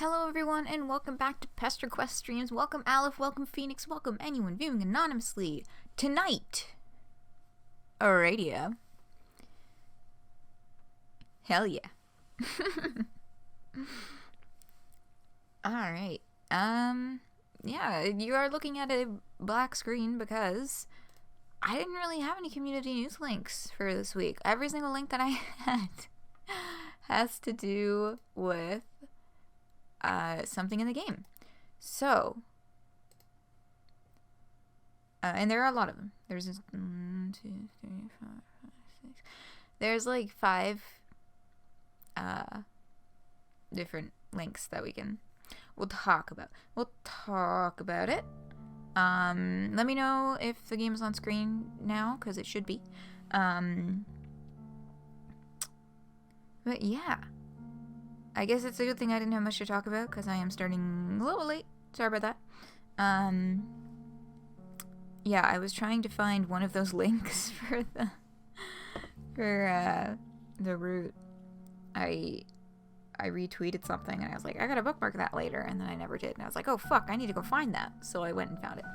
Hello everyone and welcome back to Pesterquest streams. Welcome Aleph, welcome Phoenix, welcome anyone viewing anonymously. Tonight, Aradia. Hell yeah. Alright, yeah, you are looking at a black screen because I didn't really have any community news links for this week. Every single link that I had has to do with something in the game. So, and there are a lot of them. There's 1, 2, 3, 4, 5, 6. There's like 5 different links that we'll talk about. We'll talk about it. Let me know if the game is on screen now, because it should be. But yeah. I guess it's a good thing I didn't have much to talk about, because I am starting a little late. Sorry about that. Yeah, I was trying to find one of those links for the root. I retweeted something, and I was like, I gotta bookmark that later, and then I never did. And I was like, oh fuck, I need to go find that. So I went and found it.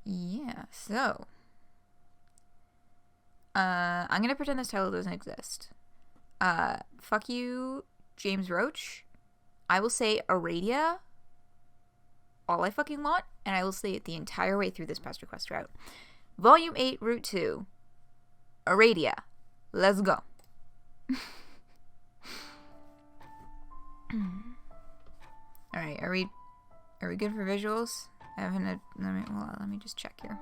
Yeah, so... I'm gonna pretend this title doesn't exist. Fuck you, James Roach. I will say Aradia all I fucking want, and I will say it the entire way through this Pesterquest route. Volume 8, Route 2. Aradia. Let's go. Alright, are we good for visuals? Let me just check here.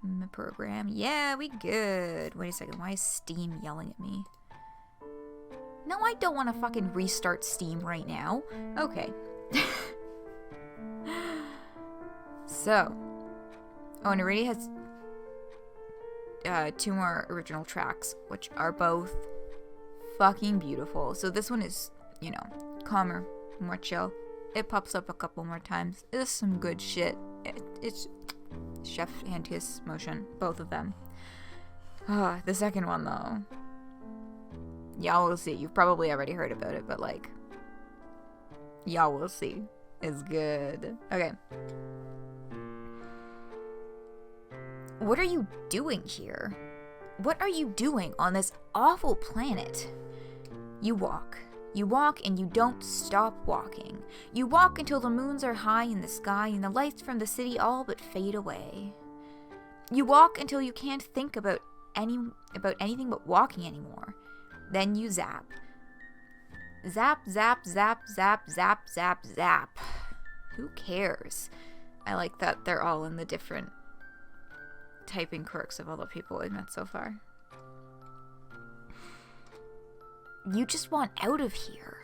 My program. Yeah, we good. Wait a second. Why is Steam yelling at me? No, I don't want to fucking restart Steam right now. Okay. So. Oh, and it already has 2 more original tracks, which are both fucking beautiful. So this one is, you know, calmer, more chill. It pops up a couple more times. It's some good shit. It's chef and kiss motion, both of them. The second one though, y'all will see. You've probably already heard about it, but like, y'all will see. It's good. Okay. What are you doing here? What are you doing on this awful planet? You walk. You walk and you don't stop walking. You walk until the moons are high in the sky and the lights from the city all but fade away. You walk until you can't think about anything but walking anymore. Then you zap. Zap, zap, zap, zap, zap, zap, zap. Who cares? I like that they're all in the different typing quirks of all the people I've met so far. You just want out of here.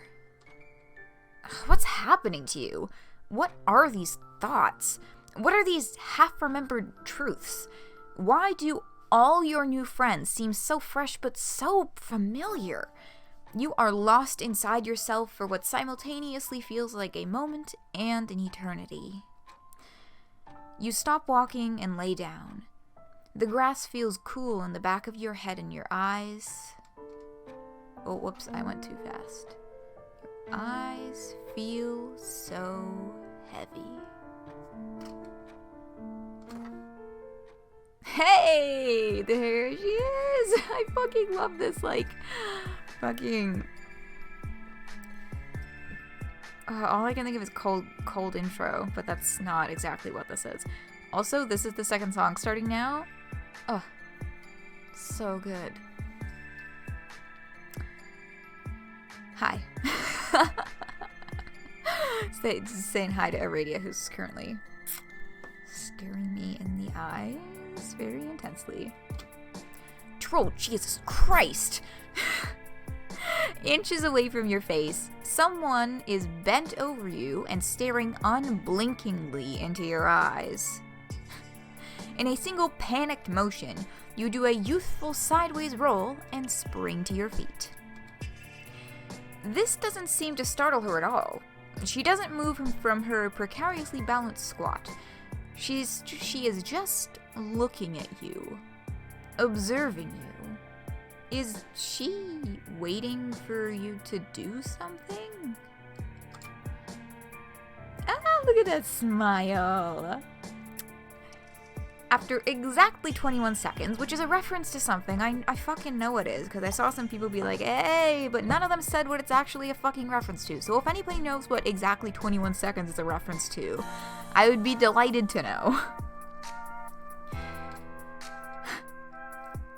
What's happening to you? What are these thoughts? What are these half-remembered truths? Why do all your new friends seem so fresh but so familiar? You are lost inside yourself for what simultaneously feels like a moment and an eternity. You stop walking and lay down. The grass feels cool in the back of your head and your eyes. Oh, whoops, I went too fast. Your eyes feel so heavy. Hey! There she is! I fucking love this, like, fucking... all I can think of is cold intro, but that's not exactly what this is. Also, this is the second song starting now. Oh, so good. Hi. Saying hi to Aradia, who's currently staring me in the eyes very intensely. Troll, Jesus Christ! Inches away from your face, someone is bent over you and staring unblinkingly into your eyes. In a single panicked motion, you do a youthful sideways roll and spring to your feet. This doesn't seem to startle her at all. She doesn't move from her precariously balanced squat. She is just looking at you, observing you, Is she waiting for you to do something? Ah, look at that smile. After exactly 21 seconds, which is a reference to something, I fucking know it is, because I saw some people be like, hey, but none of them said what it's actually a fucking reference to. So if anybody knows what exactly 21 seconds is a reference to, I would be delighted to know.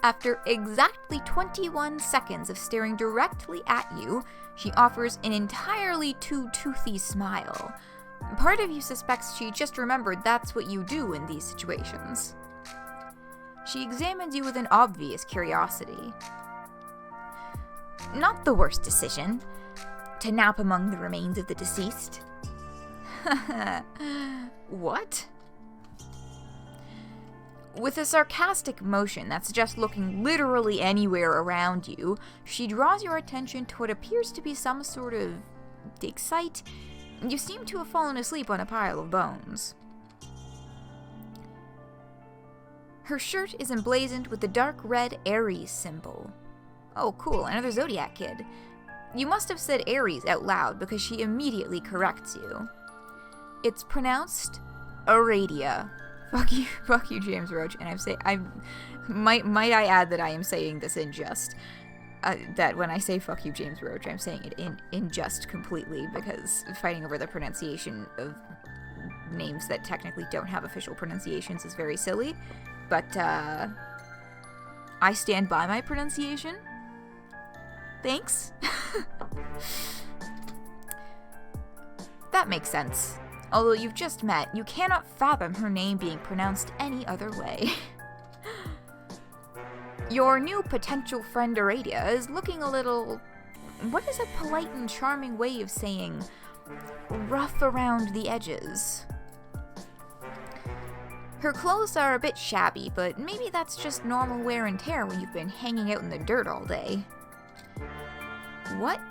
After exactly 21 seconds of staring directly at you, she offers an entirely too toothy smile. Part of you suspects she just remembered that's what you do in these situations. She examines you with an obvious curiosity. Not the worst decision. To nap among the remains of the deceased. What? With a sarcastic motion that suggests looking literally anywhere around you, she draws your attention to what appears to be some sort of dig site. You seem to have fallen asleep on a pile of bones. Her shirt is emblazoned with the dark red Aries symbol. Oh cool, another Zodiac kid. You must have said Aries out loud because she immediately corrects you. It's pronounced Aradia. Fuck you, James Roach. And might I add that I am saying this in jest. That when I say fuck you, James Roach, I'm saying it in jest completely, because fighting over the pronunciation of names that technically don't have official pronunciations is very silly. But I stand by my pronunciation. Thanks. That makes sense. Although you've just met, you cannot fathom her name being pronounced any other way. Your new potential friend Aradia is looking a little... What is a polite and charming way of saying rough around the edges? Her clothes are a bit shabby, but maybe that's just normal wear and tear when you've been hanging out in the dirt all day. What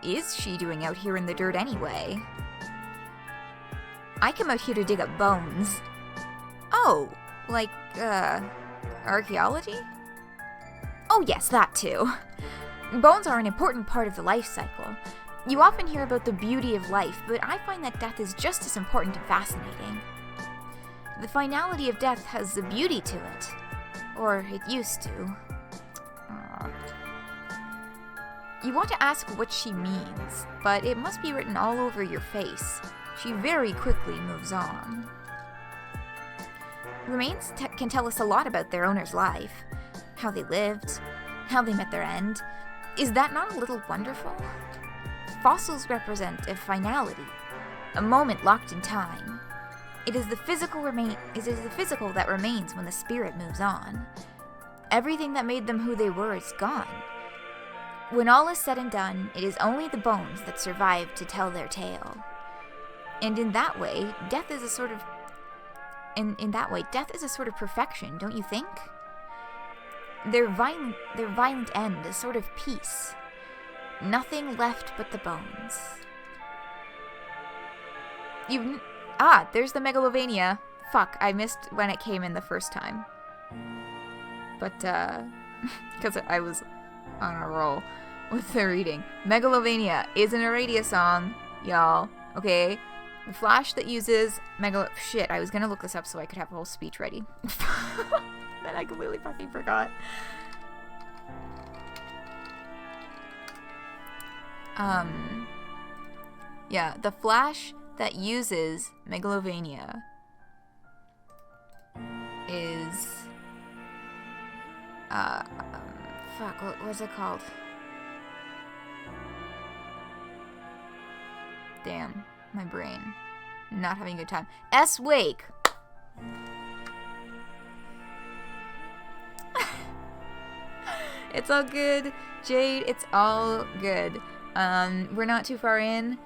is she doing out here in the dirt anyway? I come out here to dig up bones. Oh, like, archaeology? Oh yes, that too. Bones are an important part of the life cycle. You often hear about the beauty of life, but I find that death is just as important and fascinating. The finality of death has a beauty to it. Or it used to. You want to ask what she means, but it must be written all over your face. She very quickly moves on. Remains can tell us a lot about their owner's life. How they lived, how they met their end. Is that not a little wonderful? Fossils represent a finality, a moment locked in time. It is the physical that remains when the spirit moves on. Everything that made them who they were is gone. When all is said and done, it is only the bones that survive to tell their tale. And in that way, death is a sort of perfection, don't you think? Their violent end, a sort of peace. Nothing left but the bones. There's the Megalovania. Fuck, I missed when it came in the first time. But, because I was on a roll with the reading. Megalovania is an Aradia song, y'all. Okay? The Flash that uses Shit, I was gonna look this up so I could have a whole speech ready. Then I completely fucking forgot. Yeah, the Flash that uses Megalovania is... fuck, what was it called? Damn, my brain. Not having a good time. S-Wake! It's all good, Jade. It's all good. We're not too far in.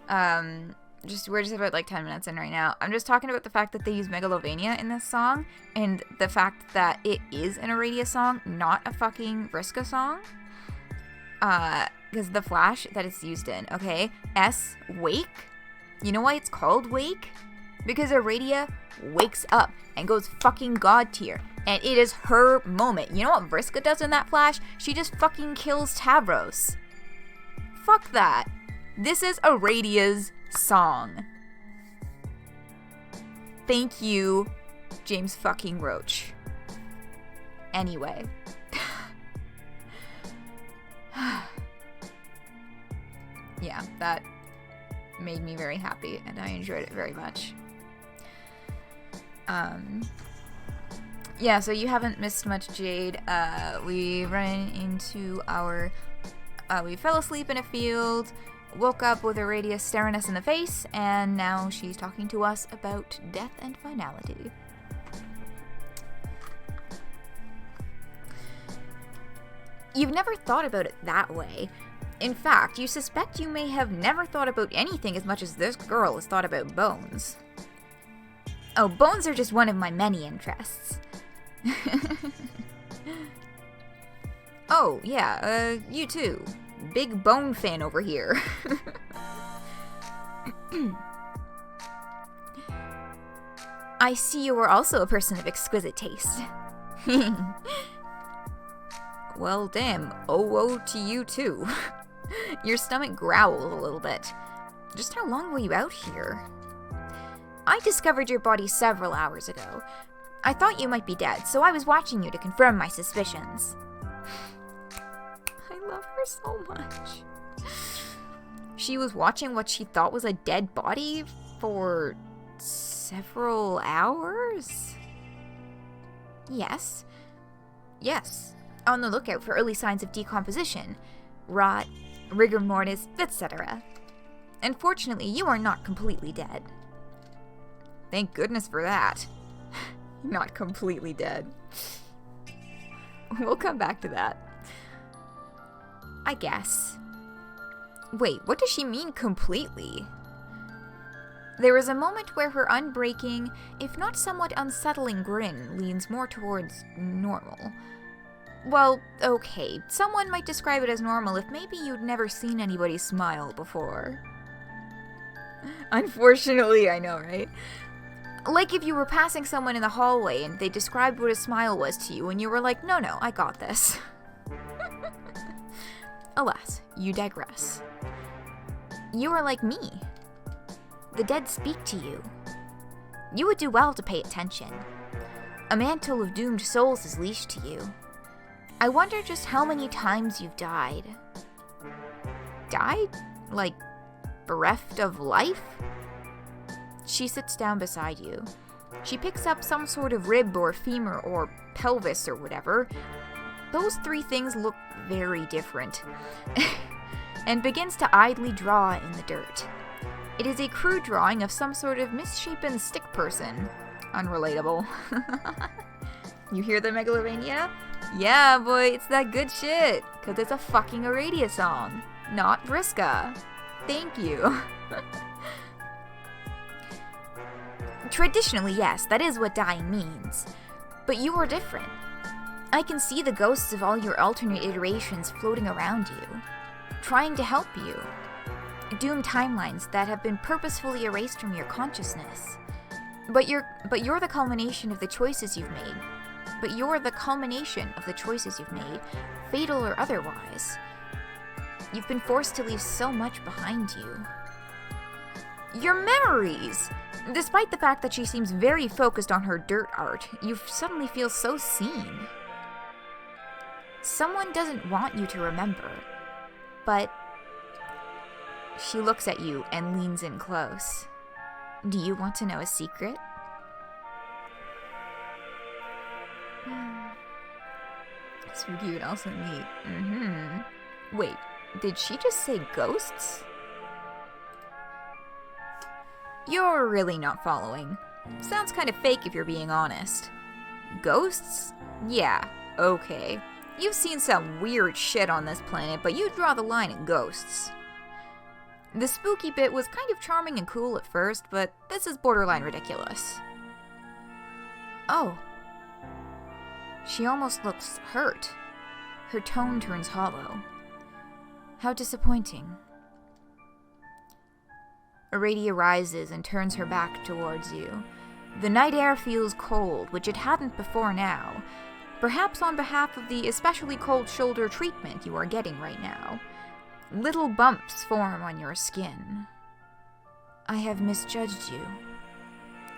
We're just about like 10 minutes in right now. I'm just talking about the fact that they use Megalovania in this song, and the fact that it is an Aradia song, not a fucking Vriska song. Because the Flash that it's used in, okay? S, Wake. You know why it's called Wake? Because Aradia wakes up and goes fucking god tier. And it is her moment. You know what Vriska does in that flash? She just fucking kills Tavros. Fuck that. This is Aradia's song. Thank you, James fucking Roach. Anyway. Yeah, that made me very happy, and I enjoyed it very much. Yeah, so you haven't missed much, Jade. We ran into our... we fell asleep in a field, woke up with Aradia staring us in the face, and now she's talking to us about death and finality. You've never thought about it that way. In fact, you suspect you may have never thought about anything as much as this girl has thought about bones. Oh, bones are just one of my many interests. Oh, yeah, you too. Big bone fan over here. I see you are also a person of exquisite taste. Well, damn, oh to you too. Your stomach growled a little bit. Just how long were you out here? I discovered your body several hours ago. I thought you might be dead, so I was watching you to confirm my suspicions. I love her so much. She was watching what she thought was a dead body for several hours? Yes. Yes. On the lookout for early signs of decomposition, rot, rigor mortis, etc. Unfortunately, you are not completely dead. Thank goodness for that. Not completely dead. We'll come back to that. I guess. Wait, what does she mean completely? There is a moment where her unbreaking, if not somewhat unsettling grin leans more towards normal. Well, okay, someone might describe it as normal if maybe you'd never seen anybody smile before. Unfortunately, I know, right? Like if you were passing someone in the hallway and they described what a smile was to you and you were like, no, I got this. Alas, you digress. You are like me. The dead speak to you. You would do well to pay attention. A mantle of doomed souls is leashed to you. I wonder just how many times you've died. Died? Like, bereft of life? She sits down beside you. She picks up some sort of rib or femur or pelvis or whatever. Those three things look very different. And begins to idly draw in the dirt. It is a crude drawing of some sort of misshapen stick person. Unrelatable. You hear the megalovania? Yeah, boy, it's that good shit. Cause it's a fucking Aradia song, not Vriska. Thank you. Traditionally, yes, that is what dying means. But you are different. I can see the ghosts of all your alternate iterations floating around you, trying to help you. Doomed timelines that have been purposefully erased from your consciousness. But you're the culmination of the choices you've made. But you're the culmination of the choices you've made, fatal or otherwise. You've been forced to leave so much behind you. Your memories! Despite the fact that she seems very focused on her dirt art, you suddenly feel so seen. Someone doesn't want you to remember, but she looks at you and leans in close. Do you want to know a secret? Spooky but also neat. Wait, did she just say ghosts? You're really not following. Sounds kind of fake if you're being honest. Ghosts? Yeah, okay. You've seen some weird shit on this planet, but you draw the line at ghosts. The spooky bit was kind of charming and cool at first, but this is borderline ridiculous. Oh. She almost looks hurt. Her tone turns hollow. How disappointing. Aradia rises and turns her back towards you. The night air feels cold, which it hadn't before now. Perhaps on behalf of the especially cold shoulder treatment you are getting right now. Little bumps form on your skin. I have misjudged you.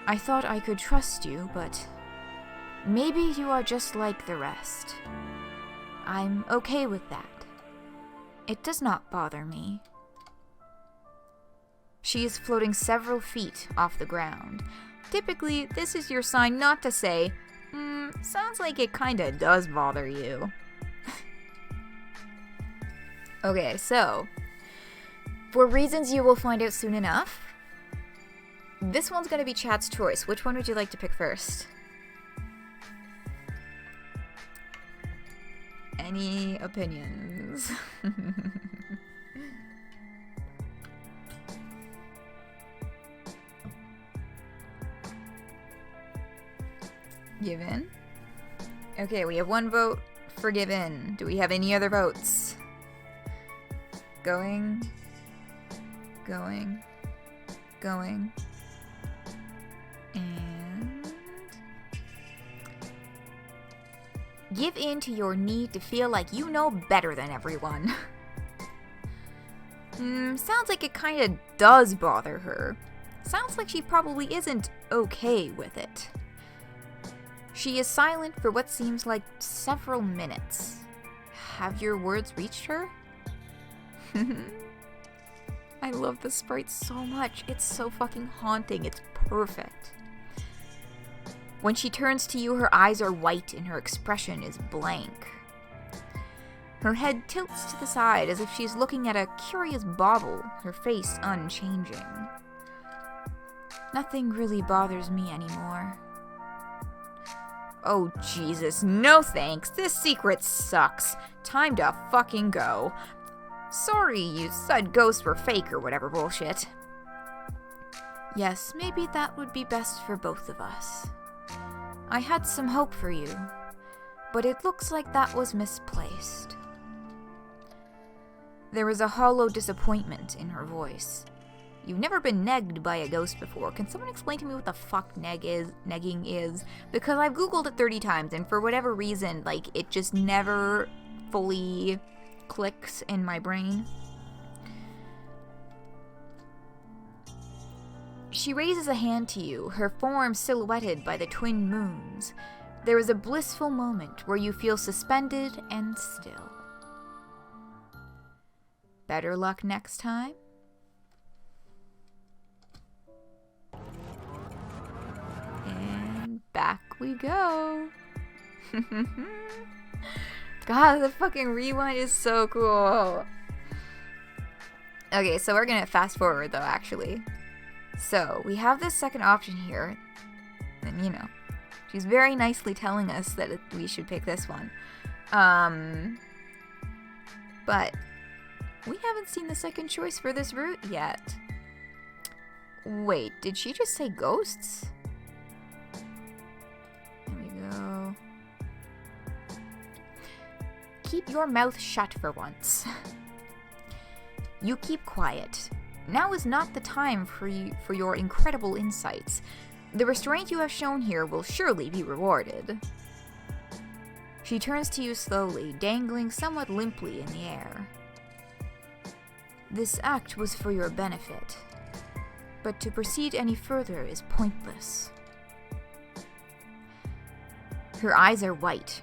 I thought I could trust you, but maybe you are just like the rest. I'm okay with that. It does not bother me. She is floating several feet off the ground. Typically, this is your sign not to say, sounds like it kinda does bother you. Okay, so, for reasons you will find out soon enough, this one's gonna be chat's choice. Which one would you like to pick first? Any opinions? Given. Okay, we have one vote for given. Do we have any other votes? Going. And give in to your need to feel like you know better than everyone. Sounds like it kinda does bother her. Sounds like she probably isn't okay with it. She is silent for what seems like several minutes. Have your words reached her? I love the sprite so much. It's so fucking haunting. It's perfect. When she turns to you, her eyes are white and her expression is blank. Her head tilts to the side as if she's looking at a curious bauble, her face unchanging. Nothing really bothers me anymore. Oh, Jesus, no thanks. This secret sucks. Time to fucking go. Sorry you said ghosts were fake or whatever bullshit. Yes, maybe that would be best for both of us. I had some hope for you, but it looks like that was misplaced. There was a hollow disappointment in her voice. You've never been negged by a ghost before. Can someone explain to me what the fuck negging is? Because I've googled it 30 times, and for whatever reason, like, it just never fully clicks in my brain. She raises a hand to you, her form silhouetted by the twin moons. There is a blissful moment where you feel suspended and still. Better luck next time. And back we go. God, the fucking rewind is so cool. Okay, so we're gonna fast forward though, actually. So, we have this second option here. And, you know, she's very nicely telling us that we should pick this one. But we haven't seen the second choice for this route yet. Wait, did she just say ghosts? There we go. Keep your mouth shut for once. You keep quiet. Now is not the time for your incredible insights. The restraint you have shown here will surely be rewarded. She turns to you slowly, dangling somewhat limply in the air. This act was for your benefit, but to proceed any further is pointless. Her eyes are white.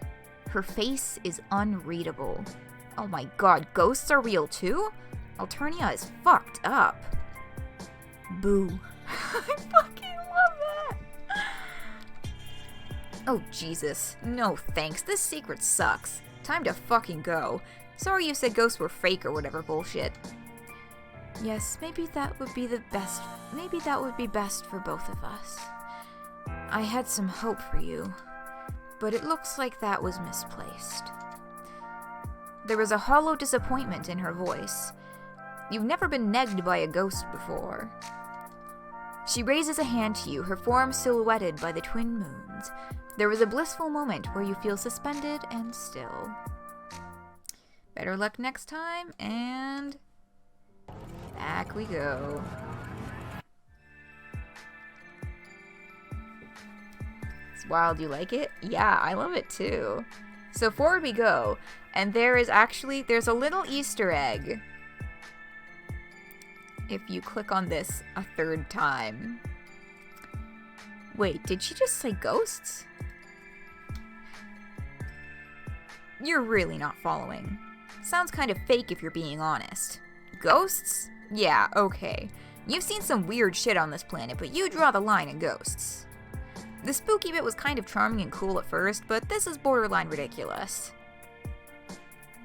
Her face is unreadable. Oh my god, ghosts are real too? Alternia is fucked up. Boo. I fucking love that! Oh Jesus, no thanks, this secret sucks. Time to fucking go. Sorry you said ghosts were fake or whatever bullshit. Yes, maybe that would be best for both of us. I had some hope for you, but it looks like that was misplaced. There was a hollow disappointment in her voice. You've never been negged by a ghost before. She raises a hand to you, her form silhouetted by the twin moons. There was a blissful moment where you feel suspended and still. Better luck next time, and back we go. wild. You like it? Yeah, I love it too. So forward we go, and there's a little Easter egg. If you click on this a third time. Wait, did she just say ghosts? You're really not following. Sounds kind of fake if you're being honest. Ghosts? Yeah, okay. You've seen some weird shit on this planet, but you draw the line at ghosts. The spooky bit was kind of charming and cool at first, but this is borderline ridiculous.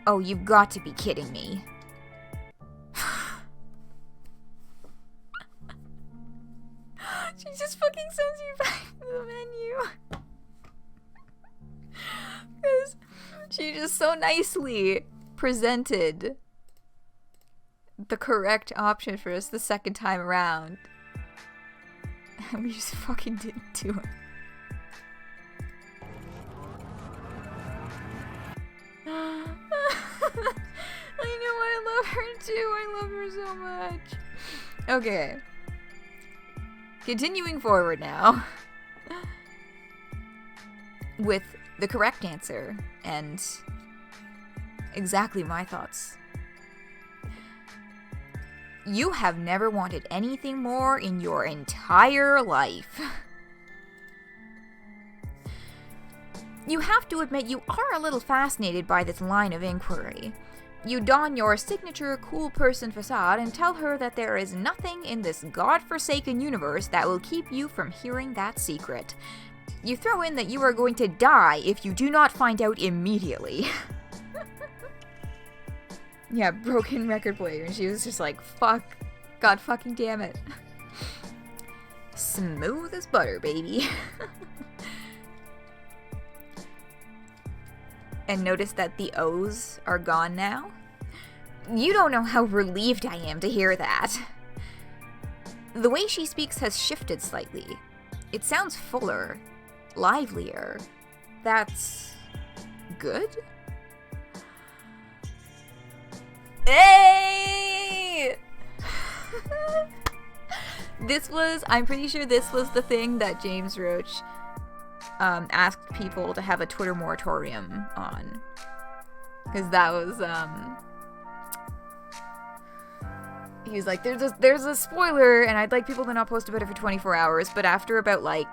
Oh, you've got to be kidding me. She just fucking sends you back to the menu. Because she just so nicely presented the correct option for us the second time around. And we just fucking didn't do it. I know, I love her too. I love her so much. Okay. Continuing forward now. With the correct answer and exactly my thoughts. You have never wanted anything more in your entire life. You have to admit you are a little fascinated by this line of inquiry. You don your signature cool person facade and tell her that there is nothing in this godforsaken universe that will keep you from hearing that secret. You throw in that you are going to die if you do not find out immediately. Yeah, broken record player, and she was just like, fuck, god fucking damn it. Smooth as butter, baby. And notice that the O's are gone now. You don't know how relieved I am to hear that. The way she speaks has shifted slightly. It sounds fuller, livelier. That's good? Hey! I'm pretty sure this was the thing that James Roach asked people to have a Twitter moratorium on. Because that was, he was like, there's a spoiler, and I'd like people to not post about it for 24 hours, but after about, like,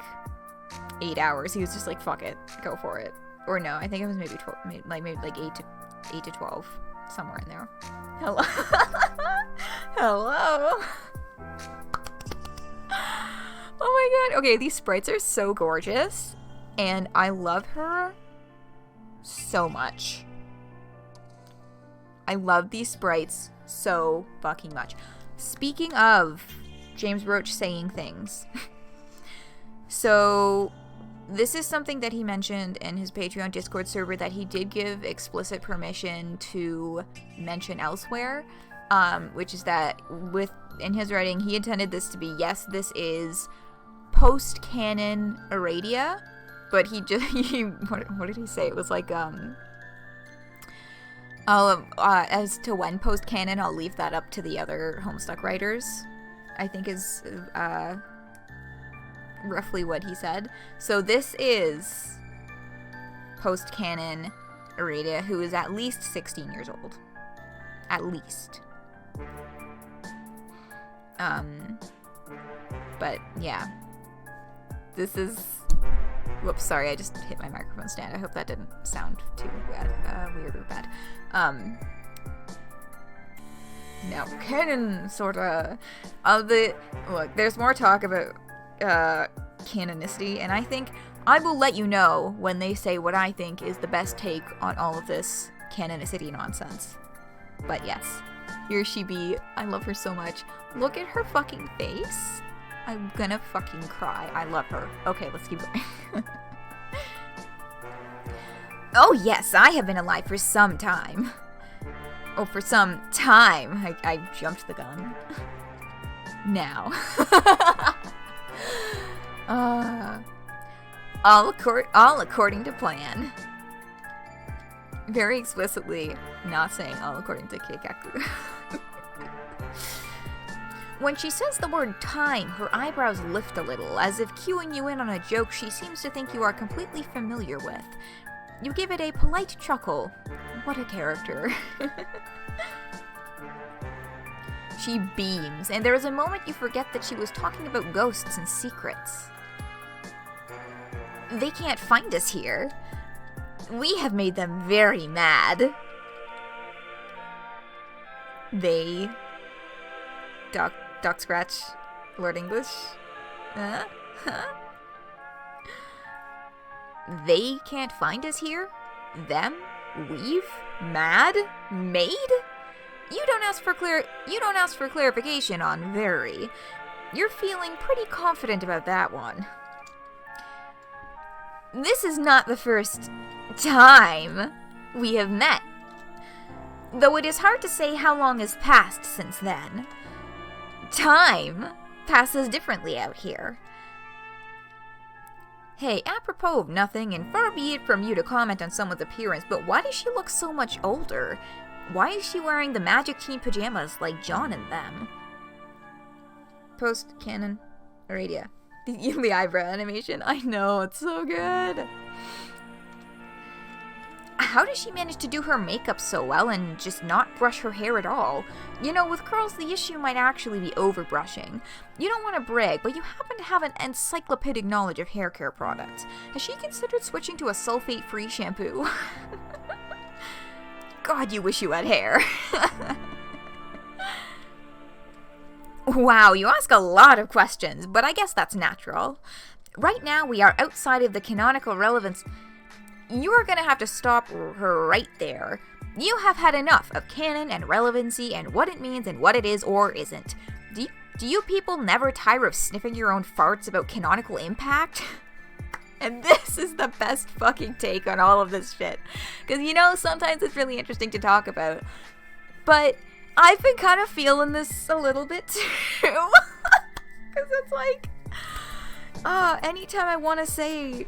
8 hours, he was just like, fuck it, go for it. Or no, I think it was maybe 12, maybe 8 to 12, somewhere in there. Hello? Hello? Oh my god. Okay, these sprites are so gorgeous, and I love her so much. I love these sprites so fucking much. Speaking of James Roach saying things, so this is something that he mentioned in his Patreon Discord server that he did give explicit permission to mention elsewhere, which is that in his writing, he intended this to be, yes, this is post-canon Aradia, but what did he say? It was like, as to when post-canon, I'll leave that up to the other Homestuck writers, I think is, roughly what he said. So this is post-canon Aradia, who is at least 16 years old. At least. But yeah. This is... Whoops, sorry, I just hit my microphone stand. I hope that didn't sound too bad, weird or bad. Now, canon, sorta, look, there's more talk about, canonicity, and I think I will let you know when they say what I think is the best take on all of this canonicity nonsense. But yes, here she be. I love her so much. Look at her fucking face. I'm gonna fucking cry. I love her. Okay, let's keep going. Oh yes, I have been alive for some time. Oh, for some time. I jumped the gun. Now. All according to plan. Very explicitly not saying all according to Keikaku. When she says the word time, her eyebrows lift a little, as if cueing you in on a joke she seems to think you are completely familiar with. You give it a polite chuckle. What a character. She beams, and there is a moment you forget that she was talking about ghosts and secrets. They can't find us here. We have made them very mad. They... Doc Scratch, Lord English. They can't find us here? Them? We've? Mad? Made? You don't ask for clarification on very. You're feeling pretty confident about that one. This is not the first time we have met, though it is hard to say how long has passed since then. Time passes differently out here. Hey, apropos of nothing, and far be it from you to comment on someone's appearance, but why does she look so much older? Why is she wearing the magic team pajamas like John and them? Post-canon Aradia. The eyebrow animation. I know, it's so good. How does she manage to do her makeup so well and just not brush her hair at all? You know, with curls, the issue might actually be overbrushing. You don't want to brag, but you happen to have an encyclopedic knowledge of hair care products. Has she considered switching to a sulfate-free shampoo? God, you wish you had hair. Wow, you ask a lot of questions, but I guess that's natural. Right now, we are outside of the canonical relevance. You are gonna have to stop her right there. You have had enough of canon and relevancy and what it means and what it is or isn't. Do you people never tire of sniffing your own farts about canonical impact? And this is the best fucking take on all of this shit. Because, you know, sometimes it's really interesting to talk about. But I've been kind of feeling this a little bit too. Because it's like, anytime I want to say,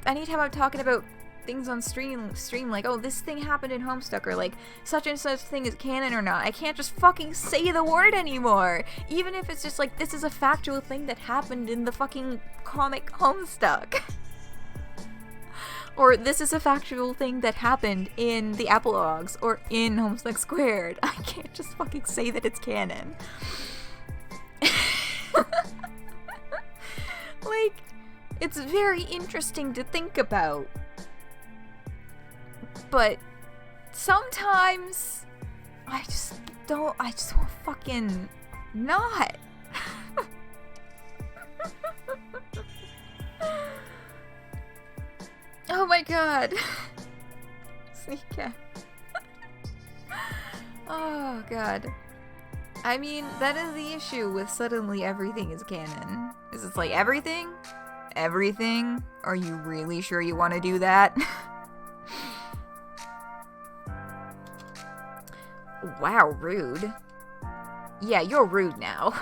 anytime I'm talking about things on stream, like, oh, this thing happened in Homestuck, or like, such and such thing is canon or not, I can't just fucking say the word anymore. Even if it's just like, this is a factual thing that happened in the fucking comic Homestuck. Or this is a factual thing that happened in the epilogues, or in Homestuck Squared. I can't just fucking say that it's canon. Like, it's very interesting to think about. But sometimes I just want fucking not. Oh my god. Sneak cat. Oh god. I mean, that is the issue with suddenly everything is canon. Is it's like, everything? Everything? Are you really sure you want to do that? Wow, rude. Yeah, you're rude now.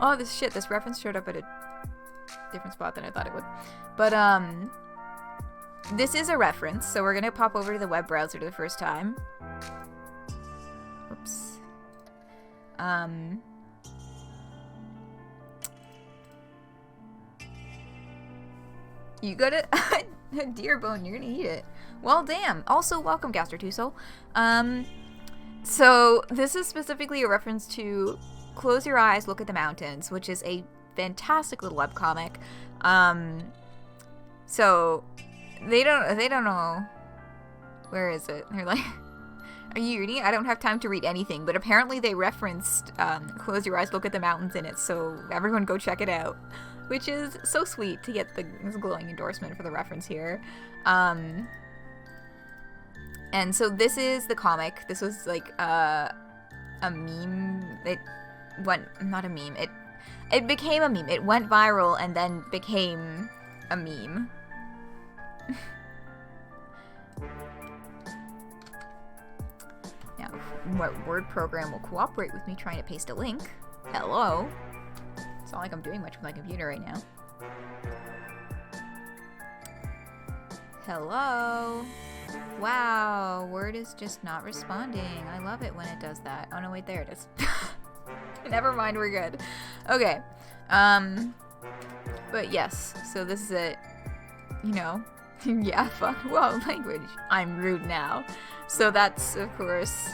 Oh, this reference showed up at a different spot than I thought it would. But, this is a reference, so we're gonna pop over to the web browser the first time. Oops. You got it? Deer bone, you're gonna eat it. Well, damn. Also, welcome, Gaster Tuso. So, this is specifically a reference to Close Your Eyes, Look at the Mountains, which is a fantastic little webcomic. So, they don't know. Where is it? They're like, are you reading it? I don't have time to read anything, but apparently they referenced Close Your Eyes, Look at the Mountains in it, so everyone go check it out. Which is so sweet to get this glowing endorsement for the reference here. And so this is the comic. This was like a meme. It went, not a meme. It became a meme. It went viral and then became a meme. Now, what word program will cooperate with me trying to paste a link? Hello? It's not like I'm doing much with my computer right now. Hello? Wow, Word is just not responding. I love it when it does that. Oh no, wait, there it is. Never mind, we're good. Okay. But yes, so this is it. You know, yeah, fuck, whoa, language. I'm rude now. So that's, of course,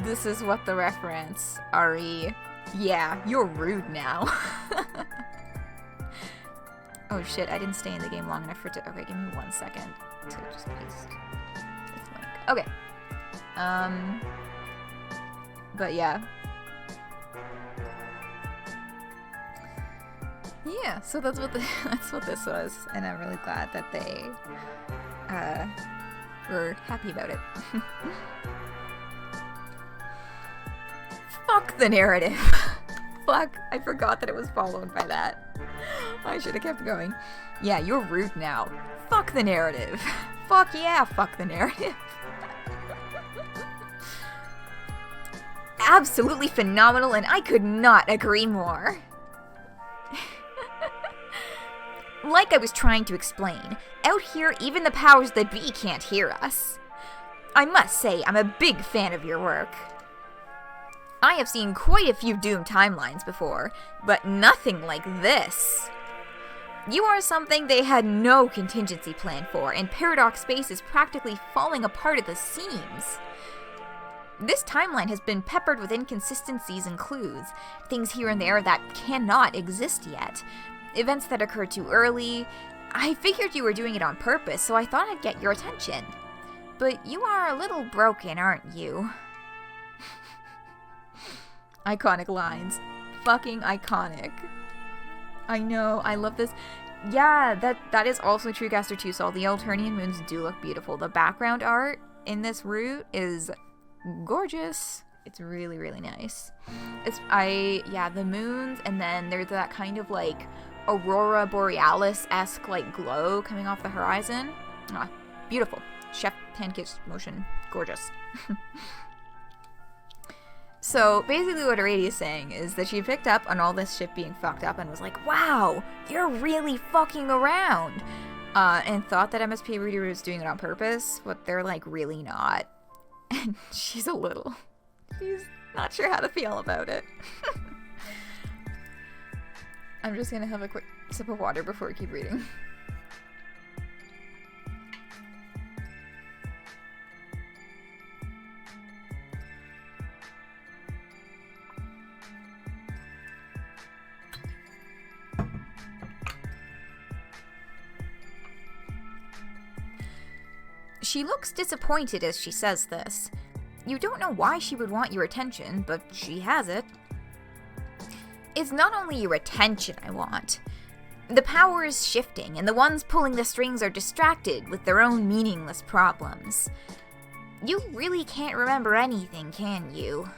this is what the reference, Ari. Yeah, you're rude now. Oh shit, I didn't stay in the game long enough for it to, okay, give me 1 second to just paste this link. Okay. But yeah. Yeah, so that's what that's what this was, and I'm really glad that they were happy about it. Fuck the narrative. Fuck, I forgot that it was followed by that. I should have kept going. Yeah, you're rude now. Fuck the narrative. Fuck yeah, fuck the narrative. Absolutely phenomenal, and I could not agree more. Like I was trying to explain, out here even the powers that be can't hear us. I must say, I'm a big fan of your work. I have seen quite a few Doom timelines before, but nothing like this. You are something they had no contingency plan for, and Paradox Space is practically falling apart at the seams. This timeline has been peppered with inconsistencies and clues, things here and there that cannot exist yet, events that occur too early. I figured you were doing it on purpose, so I thought I'd get your attention. But you are a little broken, aren't you? Iconic lines. Fucking iconic. I know, I love this. Yeah, that is also true, Gaster 2 Sol. The Alternian moons do look beautiful. The background art in this route is gorgeous. It's really, really nice. Yeah, the moons, and then there's that kind of like Aurora Borealis-esque like glow coming off the horizon. Ah, beautiful. Chef Pancakes motion. Gorgeous. So basically what Aradia is saying is that she picked up on all this shit being fucked up and was like, wow, you're really fucking around. And thought that MSP Reader was doing it on purpose, but they're like really not. And she's not sure how to feel about it. I'm just gonna have a quick sip of water before we keep reading. She looks disappointed as she says this. You don't know why she would want your attention, but she has it. It's not only your attention I want. The power is shifting, and the ones pulling the strings are distracted with their own meaningless problems. You really can't remember anything, can you?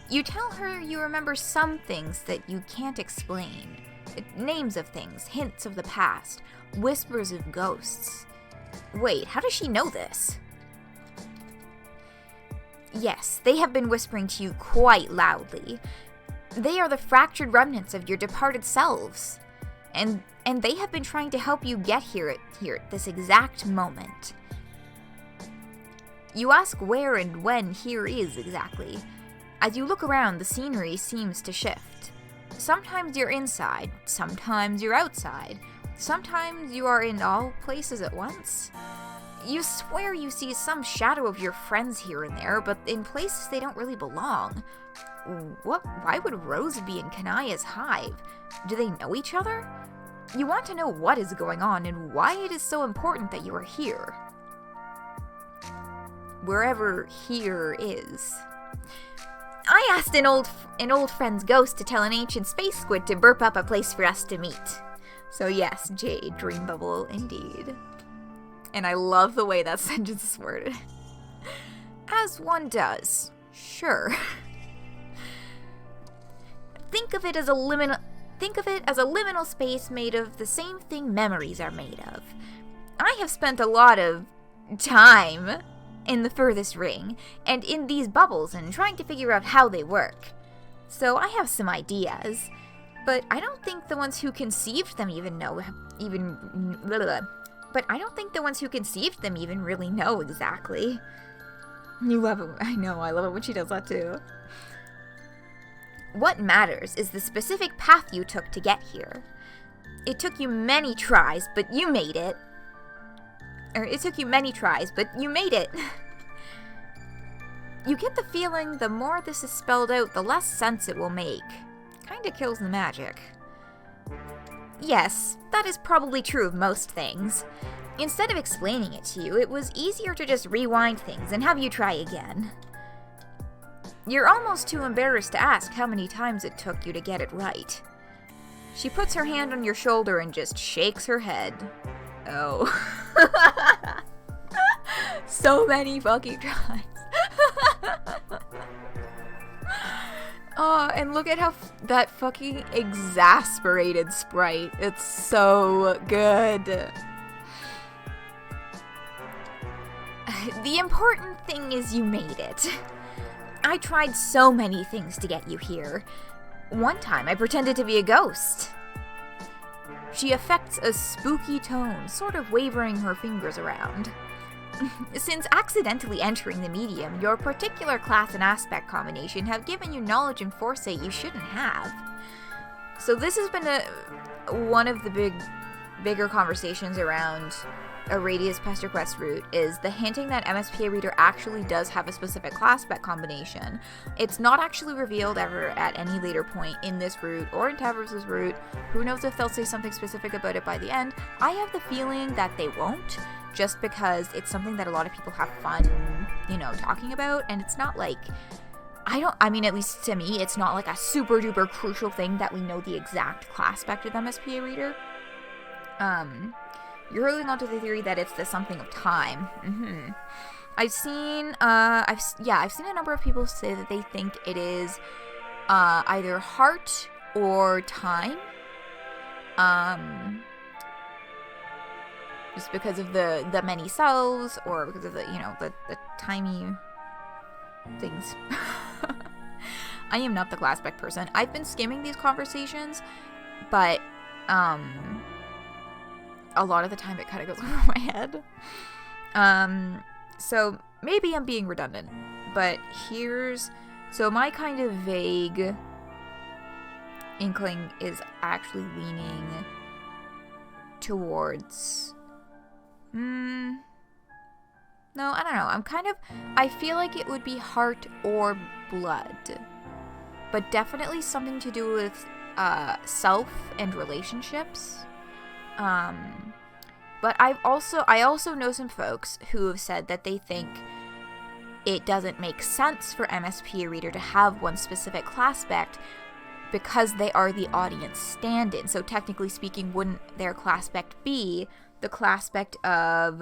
You tell her you remember some things that you can't explain. Names of things, hints of the past, whispers of ghosts. Wait, how does she know this? Yes, they have been whispering to you quite loudly. They are the fractured remnants of your departed selves. And they have been trying to help you get here at this exact moment. You ask where and when here is exactly. As you look around, the scenery seems to shift. Sometimes you're inside, sometimes you're outside. Sometimes you are in all places at once. You swear you see some shadow of your friends here and there, but in places they don't really belong. Why would Rose be in Kanaya's hive? Do they know each other? You want to know what is going on and why it is so important that you are here. Wherever here is. I asked an old friend's ghost to tell an ancient space squid to burp up a place for us to meet. So yes, Jade, dream bubble, indeed. And I love the way that sentence is worded. As one does. Sure. Think of it as a liminal space made of the same thing memories are made of. I have spent a lot of time in the furthest ring, and in these bubbles, and trying to figure out how they work. So I have some ideas. But I don't think the ones who conceived them even know. But but I don't think the ones who conceived them even really know exactly. You love it. I know, I love it when she does that too. What matters is the specific path you took to get here. It took you many tries, but you made it. It took you many tries, but you made it. You get the feeling the more this is spelled out, the less sense it will make. Kinda kills the magic. Yes, that is probably true of most things. Instead of explaining it to you, it was easier to just rewind things and have you try again. You're almost too embarrassed to ask how many times it took you to get it right. She puts her hand on your shoulder and just shakes her head. Oh. So many fucking tries. Oh, and look at how that fucking exasperated sprite. It's so good. The important thing is you made it. I tried so many things to get you here. One time I pretended to be a ghost. She affects a spooky tone, sort of wavering her fingers around. Since accidentally entering the medium, your particular class and aspect combination have given you knowledge and foresight you shouldn't have. So this has been one of the bigger conversations around Aradia's Pesterquest route, is the hinting that MSPA Reader actually does have a specific class spec combination. It's not actually revealed ever at any later point in this route or in Tavros' route. Who knows if they'll say something specific about it by the end. I have the feeling that they won't, just because it's something that a lot of people have fun, talking about, and it's not like, at least to me, it's not like a super duper crucial thing that we know the exact class spec of MSPA Reader. You're holding on to the theory that it's the something of time. I've seen a number of people say that they think it is either heart or time. Just because of the many cells, or because of the tiny things. I am not the class spec person. I've been skimming these conversations, but a lot of the time it kind of goes over my head. So maybe I'm being redundant, but so my kind of vague inkling is actually leaning towards, no, I don't know. I feel like it would be heart or blood, but definitely something to do with self and relationships. But I also know some folks who have said that they think it doesn't make sense for MSPA Reader to have one specific class spec because they are the audience stand-in. So technically speaking, wouldn't their class spec be the class spec of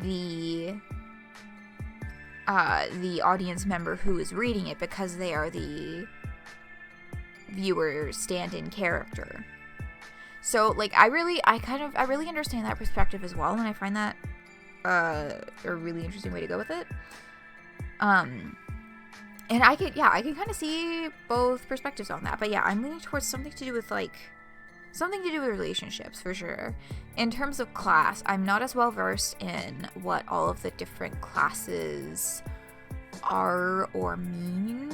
the audience member who is reading it, because they are the viewer stand-in character? So, I really understand that perspective as well, and I find that a really interesting way to go with it. And I can kind of see both perspectives on that, but yeah, I'm leaning towards something to do with relationships for sure. In terms of class, I'm not as well versed in what all of the different classes are or mean.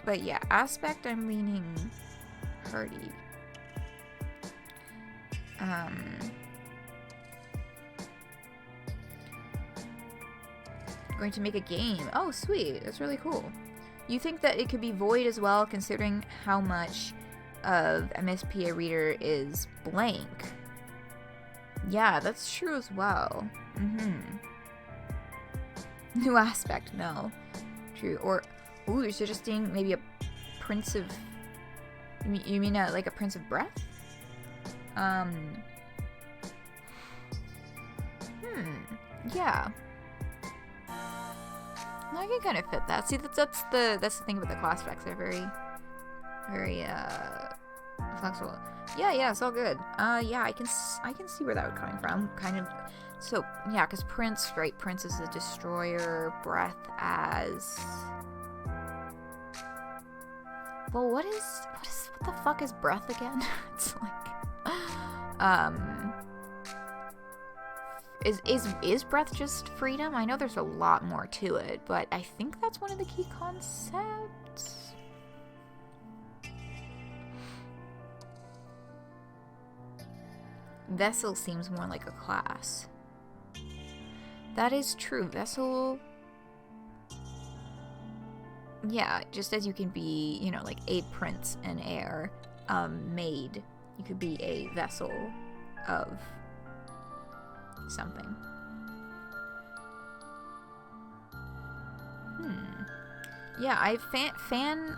But yeah, aspect, I'm leaning hearty. Going to make a game. Oh, sweet. That's really cool. You think that it could be void as well, considering how much of MSPA Reader is blank? Yeah, that's true as well. New aspect, no. True. Or, ooh, you're suggesting maybe a Prince of... You mean a Prince of Breath? Yeah. I can kind of fit that. See, that's the thing about the class specs. They're very, very, flexible. Yeah, it's all good. Yeah, I can see where that would come from. Kind of... So, yeah, because Prince, right? Prince is the destroyer, Breath as Well, what the fuck is breath again? It's like, is breath just freedom? I know there's a lot more to it, but I think that's one of the key concepts. Vessel seems more like a class. That is true. Vessel... Yeah, just as you can be, you know, like a prince and heir, maid, you could be a vessel of something. Yeah, I fan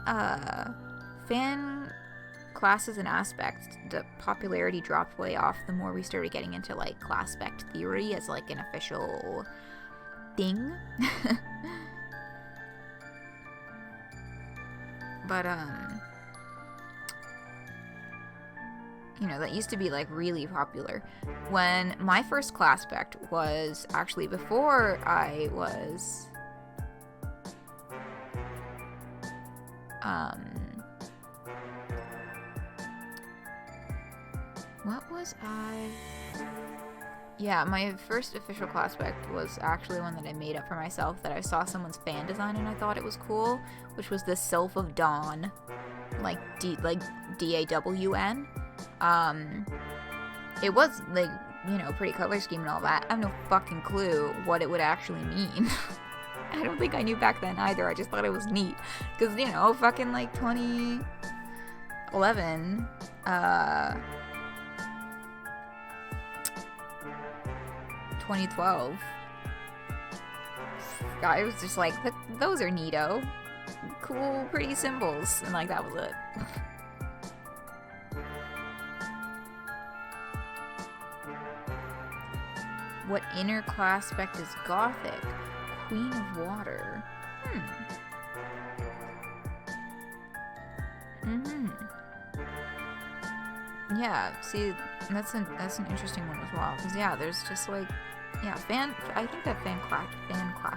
classes and aspects. The popularity dropped way off the more we started getting into like class spect theory as like an official thing. But, you know, that used to be, like, really popular. When my first class spec was actually before I was, what was I? Yeah, my first official class spec was actually one that I made up for myself, that I saw someone's fan design and I thought it was cool, which was the Sylph of Dawn, like D-A-W-N. It was, like, you know, pretty color scheme and all that. I have no fucking clue what it would actually mean. I don't think I knew back then either, I just thought it was neat. Because, you know, fucking, like, 2011, 2012. I was just like, those are neato. Cool, pretty symbols. And like, that was it. What inner class spec is Gothic? Queen of Water. Yeah, see, that's an interesting one as well. Because, yeah, there's just like, yeah, I think that fan class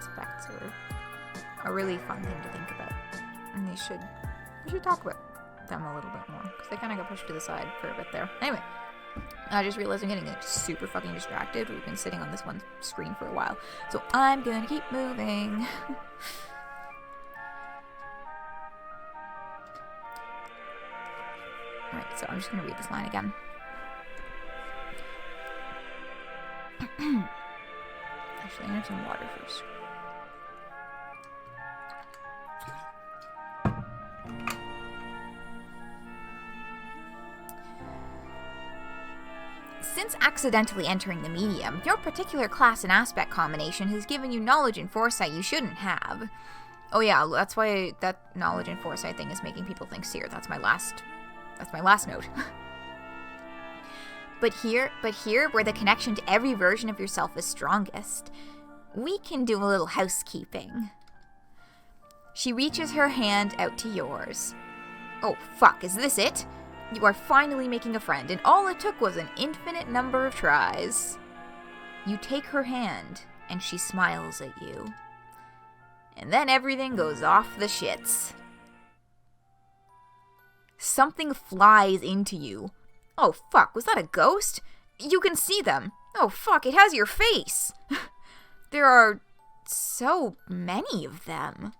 specs are a really fun thing to think about. And we should talk about them a little bit more. Because they kind of got pushed to the side for a bit there. Anyway, I just realized I'm getting like, super fucking distracted. We've been sitting on this one screen for a while. So I'm gonna keep moving. Alright, so I'm just gonna read this line again. Actually, I need some water first. Since accidentally entering the medium, your particular class and aspect combination has given you knowledge and foresight you shouldn't have. Oh yeah, that's why that knowledge and foresight thing is making people think seer. That's my last note. But here, where the connection to every version of yourself is strongest, we can do a little housekeeping. She reaches her hand out to yours. Oh, fuck, is this it? You are finally making a friend, and all it took was an infinite number of tries. You take her hand, and she smiles at you. And then everything goes off the shits. Something flies into you. Oh, fuck, was that a ghost? You can see them. Oh, fuck, it has your face. There are so many of them.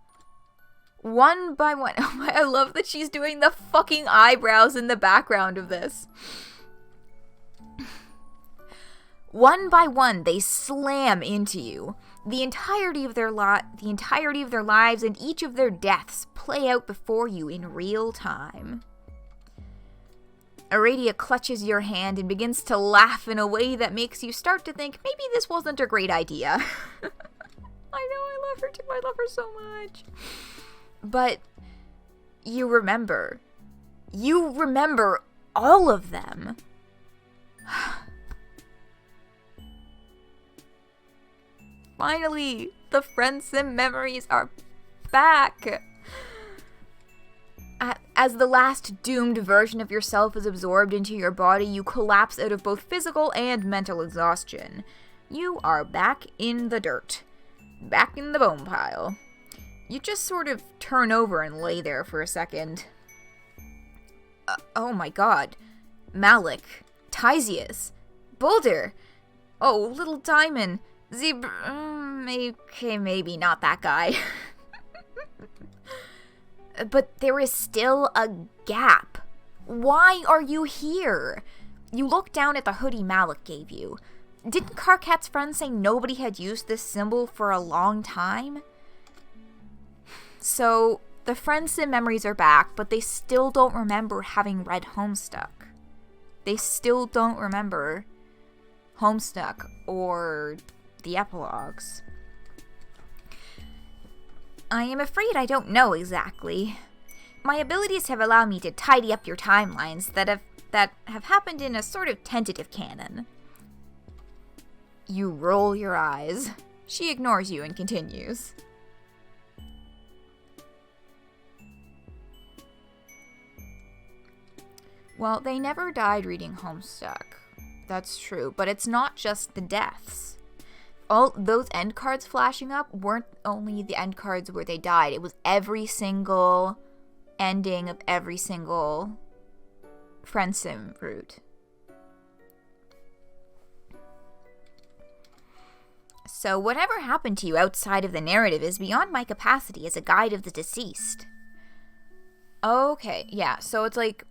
One by one. I love that she's doing the fucking eyebrows in the background of this. One by one, they slam into you. The entirety of their lives and each of their deaths play out before you in real time. Aradia clutches your hand and begins to laugh in a way that makes you start to think maybe this wasn't a great idea. I know, I love her too. I love her so much. But you remember all of them. Finally, the friends and memories are back. As the last doomed version of yourself is absorbed into your body, you collapse out of both physical and mental exhaustion. You are back in the dirt. Back in the bone pile. You just sort of turn over and lay there for a second. Oh my god. Malik. Tysius. Boulder. Oh, Little Diamond. Okay, maybe not that guy. But there is still a gap. Why are you here? You look down at the hoodie Malik gave you. Didn't Karkat's friend say nobody had used this symbol for a long time? So, the friend's sim memories are back, but they still don't remember having read Homestuck. They still don't remember Homestuck or the epilogues. I am afraid I don't know exactly. My abilities have allowed me to tidy up your timelines that have happened in a sort of tentative canon. You roll your eyes. She ignores you and continues. Well, they never died reading Homestuck. That's true, but it's not just the deaths. All those end cards flashing up weren't only the end cards where they died. It was every single ending of every single friend sim route. So whatever happened to you outside of the narrative is beyond my capacity as a guide of the deceased. Okay, yeah, so it's like...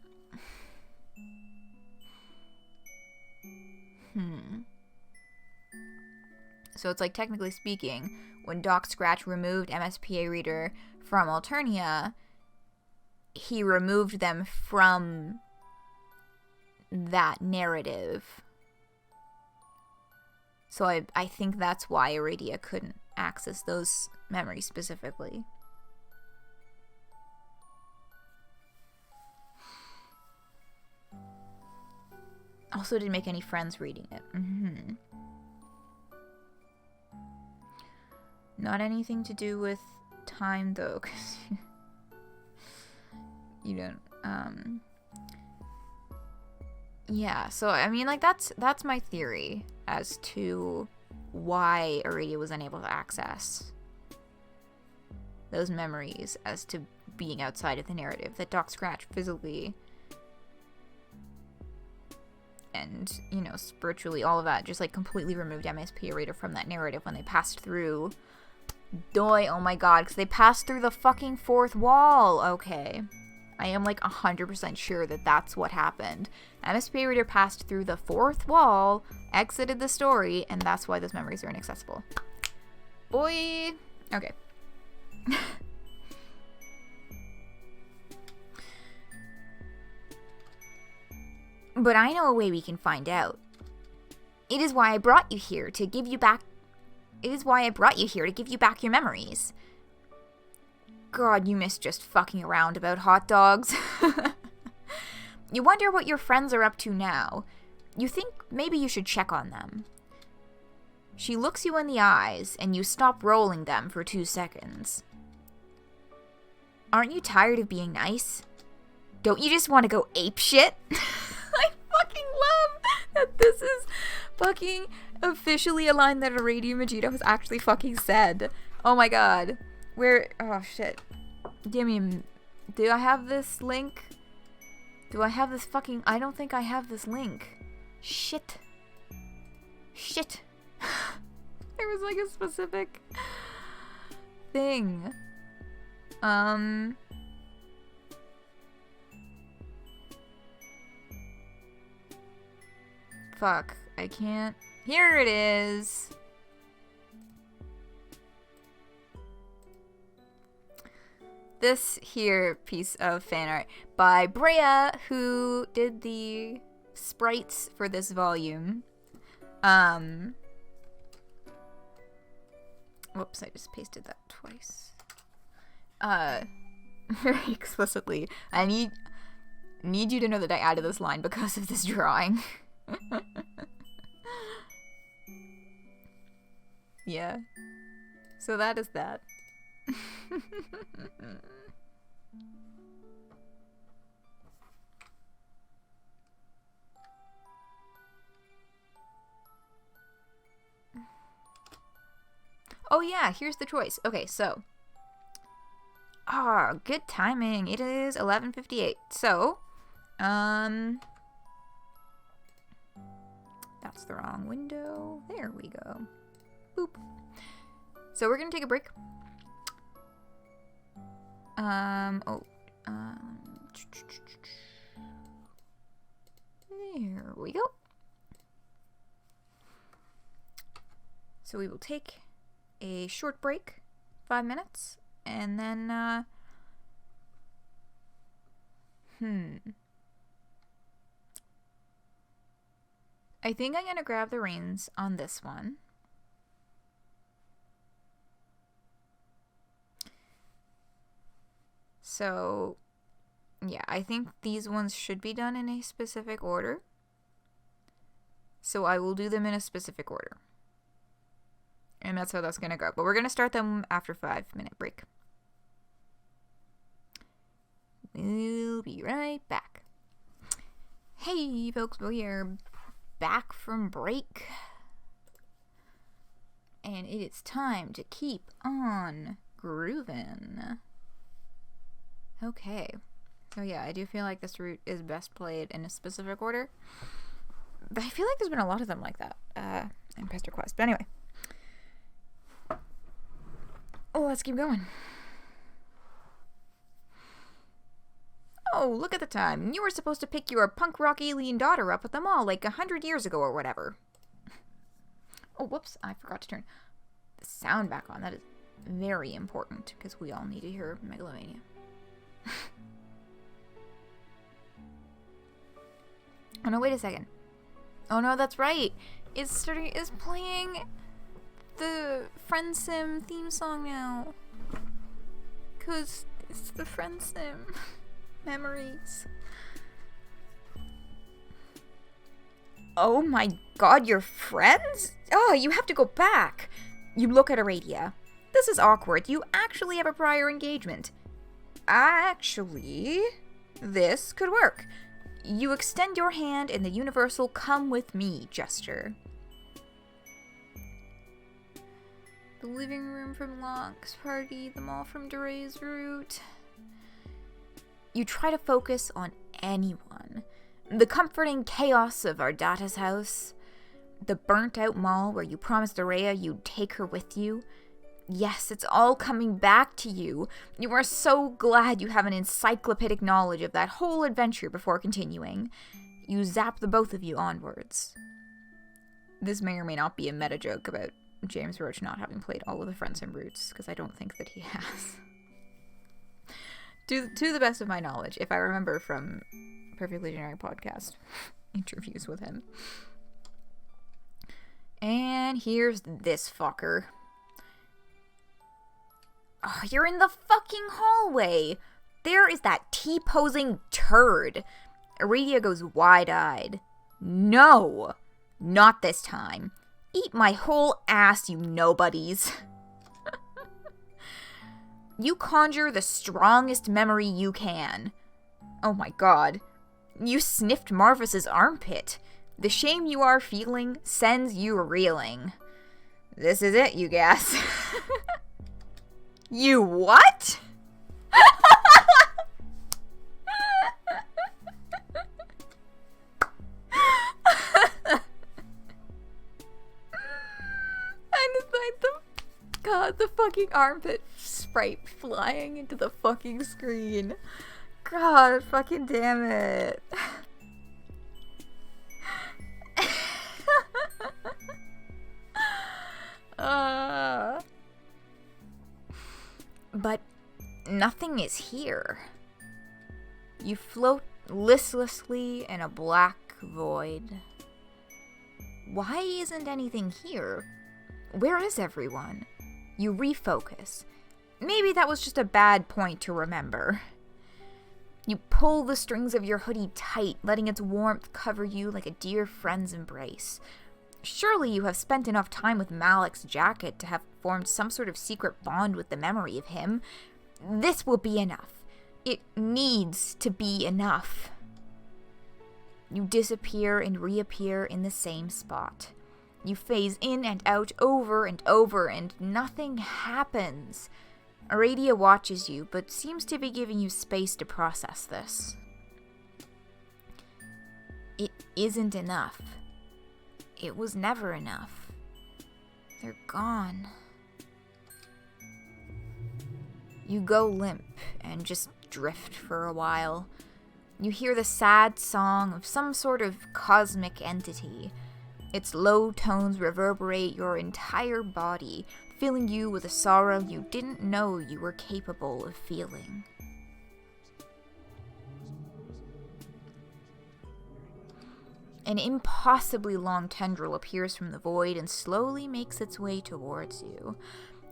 So it's like, technically speaking, when Doc Scratch removed MSPA Reader from Alternia, he removed them from that narrative. So I think that's why Aradia couldn't access those memories specifically. Also didn't make any friends reading it. Not anything to do with time, though, because you don't, yeah, so, I mean, like, that's my theory as to why Aradia was unable to access those memories as to being outside of the narrative, that Doc Scratch physically and, you know, spiritually, all of that, just, like, completely removed MSP Reader from that narrative when they passed through... oh my god, because they passed through the fucking fourth wall. Okay. I am, like, 100% sure that that's what happened. MSP Reader passed through the fourth wall, exited the story, and that's why those memories are inaccessible. Boy! Okay. But I know a way we can find out. It is why I brought you here to give you back... It is why I brought you here to give you back your memories. God, you miss just fucking around about hot dogs. You wonder what your friends are up to now. You think maybe you should check on them. She looks you in the eyes, and you stop rolling them for 2 seconds. Aren't you tired of being nice? Don't you just want to go apeshit? I fucking love that this is fucking officially a line that Aradia Megido has actually fucking said. Oh my god. Where... Oh shit. Give me... Do I have this link? Do I have this fucking... I don't think I have this link. Shit. Shit. There was like a specific thing. Fuck. I can't... Here it is. This here piece of fan art by Brea, who did the sprites for this volume. Whoops, I just pasted that twice. Very explicitly. I need you to know that I added this line because of this drawing. Yeah. So that is that. Oh yeah, here's the choice. Okay, so. Good timing. It is 11:58. So, That's the wrong window. There we go. Boop. So we're gonna take a break. There we go. So we will take a short break, 5 minutes, and then, I think I'm gonna grab the reins on this one. So, yeah, I think these ones should be done in a specific order. So I will do them in a specific order. And that's how that's gonna go. But we're gonna start them after 5-minute break. We'll be right back. Hey folks, we are back from break. And it is time to keep on groovin'. Okay. So yeah, I do feel like this route is best played in a specific order. But I feel like there's been a lot of them like that in Pesterquest. But anyway. Oh, let's keep going. Oh, look at the time. You were supposed to pick your punk rock alien daughter up at the mall like 100 years ago or whatever. Oh, whoops. I forgot to turn the sound back on. That is very important because we all need to hear Megalomania. Oh no, wait a second. Oh no, that's right. It's playing the Friend Sim theme song now. 'Cause it's the Friend Sim memories. Oh my god, you're friends? Oh, you have to go back. You look at Aradia. This is awkward. You actually have a prior engagement. Actually, this could work. You extend your hand in the universal come with me gesture. The living room from Locke's party, the mall from Duray's route. You try to focus on anyone. The comforting chaos of Ardata's house. The burnt out mall where you promised Araya you'd take her with you. Yes, it's all coming back to you. You are so glad you have an encyclopedic knowledge of that whole adventure before continuing. You zap the both of you onwards. This may or may not be a meta joke about James Roach not having played all of the Friends and Roots, because I don't think that he has. To the best of my knowledge, if I remember from Perfectly Generic podcast interviews with him. And here's this fucker. Oh, you're in the fucking hallway. There is that T-posing turd. Aradia goes wide-eyed. No, not this time. Eat my whole ass, you nobodies. You conjure the strongest memory you can. Oh my god. You sniffed Marvis's armpit. The shame you are feeling sends you reeling. This is it, you guess. You what? And it's like the fucking armpit sprite flying into the fucking screen. God fucking damn it. But nothing is here. You float listlessly in a black void. Why isn't anything here? Where is everyone? You refocus. Maybe that was just a bad point to remember. You pull the strings of your hoodie tight, letting its warmth cover you like a dear friend's embrace. Surely you have spent enough time with Malik's jacket to have formed some sort of secret bond with the memory of him. This will be enough. It needs to be enough. You disappear and reappear in the same spot. You phase in and out over and over, and nothing happens. Aradia watches you, but seems to be giving you space to process this. isn't enough. It was never enough. They're gone. You go limp and just drift for a while. You hear the sad song of some sort of cosmic entity. Its low tones reverberate your entire body, filling you with a sorrow you didn't know you were capable of feeling. An impossibly long tendril appears from the void and slowly makes its way towards you.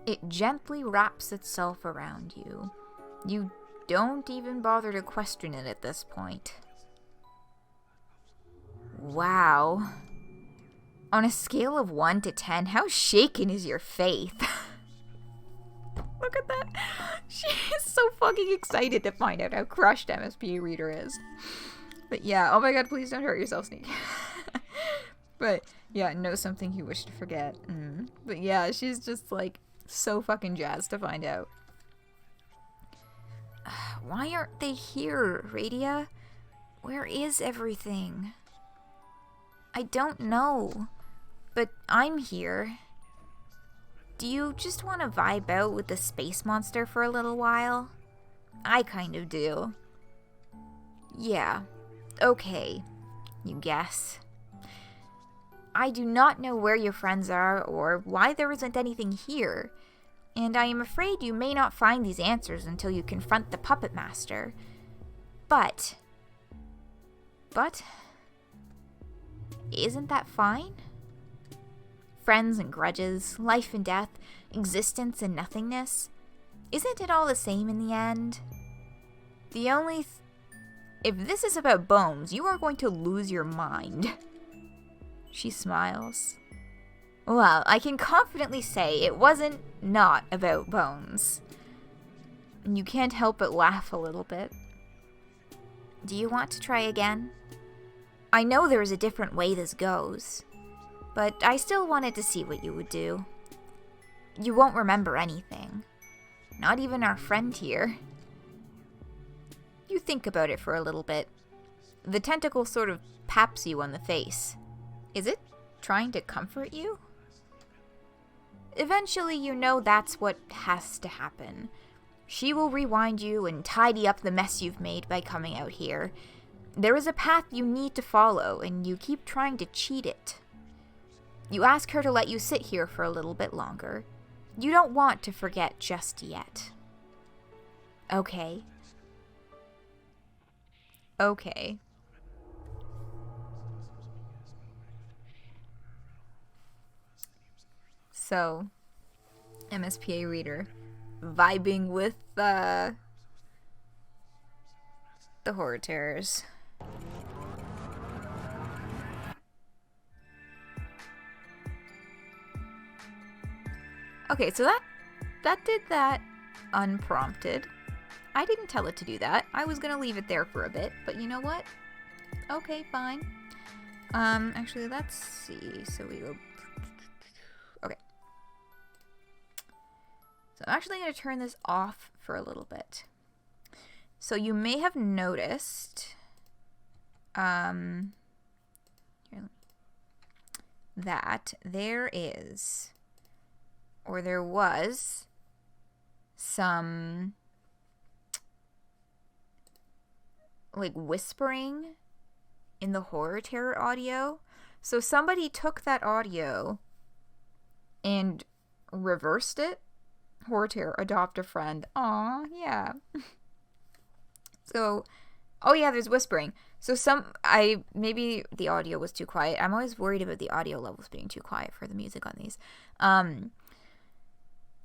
It gently wraps itself around you. You don't even bother to question it at this point. Wow. On a scale of 1 to 10, how shaken is your faith? Look at that. She is so fucking excited to find out how crushed MSP Reader is. But yeah, oh my god, please don't hurt yourself, Sneak. But yeah, know something you wish to forget. But yeah, she's just like so fucking jazzed to find out. Why aren't they here, Aradia? Where is everything? I don't know, but I'm here. Do you just want to vibe out with the space monster for a little while? I kind of do. Yeah, okay, you guess. I do not know where your friends are or why there isn't anything here, and I am afraid you may not find these answers until you confront the Puppet Master. But, isn't that fine? Friends and grudges, life and death, existence and nothingness. Isn't it all the same in the end? The only if this is about bones, you are going to lose your mind. She smiles. Well, I can confidently say it wasn't not about bones. And you can't help but laugh a little bit. Do you want to try again? I know there is a different way this goes, but I still wanted to see what you would do. You won't remember anything. Not even our friend here. You think about it for a little bit. The tentacle sort of paps you on the face. Is it trying to comfort you? Eventually, you know that's what has to happen. She will rewind you and tidy up the mess you've made by coming out here. There is a path you need to follow, and you keep trying to cheat it. You ask her to let you sit here for a little bit longer. You don't want to forget just yet. Okay. Okay. So, MSPA Reader, vibing with the horror terrors. Okay, so that did that unprompted. I didn't tell it to do that. I was gonna leave it there for a bit, but you know what? Okay, fine. Actually, let's see. So we go. Okay. So I'm actually gonna turn this off for a little bit. So you may have noticed, that there is, or there was, some like whispering in the horror terror audio. So somebody took that audio and reversed it. Horror terror, adopt a friend. Aw, yeah. So, oh yeah, there's whispering. So maybe the audio was too quiet. I'm always worried about the audio levels being too quiet for the music on these.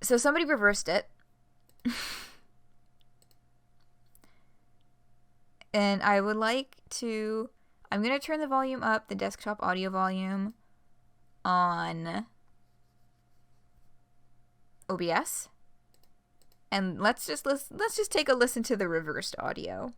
So somebody reversed it. And I would like to, I'm going to turn the volume up, the desktop audio volume on OBS. And let's just take a listen to the reversed audio.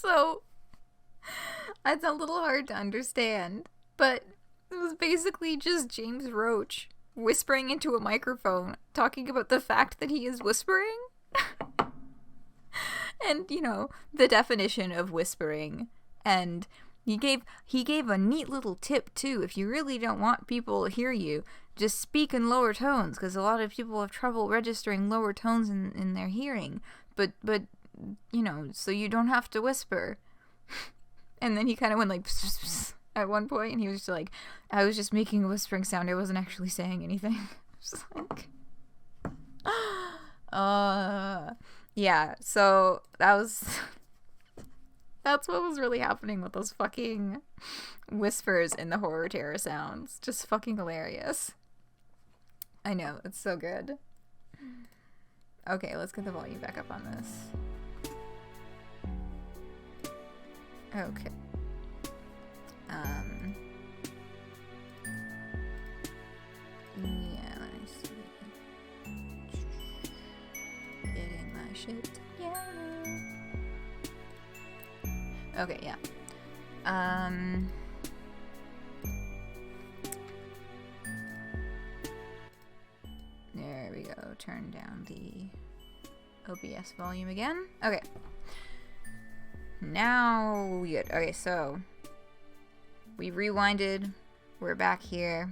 So, it's a little hard to understand, but it was basically just James Roach whispering into a microphone, talking about the fact that he is whispering. And, you know, the definition of whispering. And he gave a neat little tip, too. If you really don't want people to hear you, just speak in lower tones, because a lot of people have trouble registering lower tones in their hearing. But, you know, so you don't have to whisper. And then he kind of went like, at one point, and he was just like, I was just making a whispering sound. I wasn't actually saying anything. Just like, yeah, so that's what was really happening with those fucking whispers in the horror terror sounds. Just fucking hilarious. I know, it's so good. Okay, let's get the volume back up on this. Okay. Yeah, let me see. Getting my shit together. Okay, yeah. There we go. Turn down the OBS volume again. Okay. Now we good. Okay, so we rewinded. We're back here.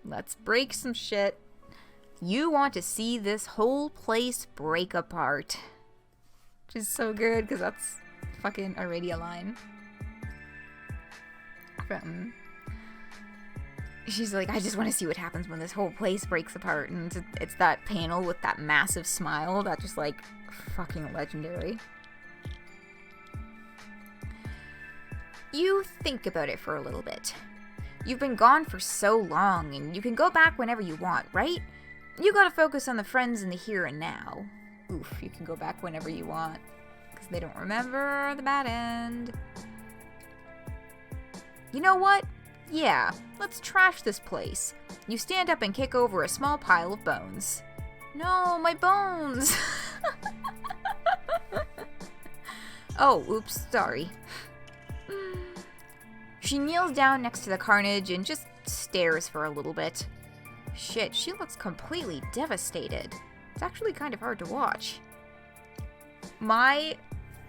Let's break some shit. You want to see this whole place break apart. Which is so good, because that's fucking Aradia line. From... She's like, I just want to see what happens when this whole place breaks apart. And it's that panel with that massive smile that just, like, fucking legendary. You think about it for a little bit. You've been gone for so long, and you can go back whenever you want, right? You gotta focus on the friends in the here and now. Oof, you can go back whenever you want. Because they don't remember the bad end. You know what? Yeah, let's trash this place. You stand up and kick over a small pile of bones. No, my bones! Oh, oops, sorry. She kneels down next to the carnage and just stares for a little bit. Shit, she looks completely devastated. It's actually kind of hard to watch. My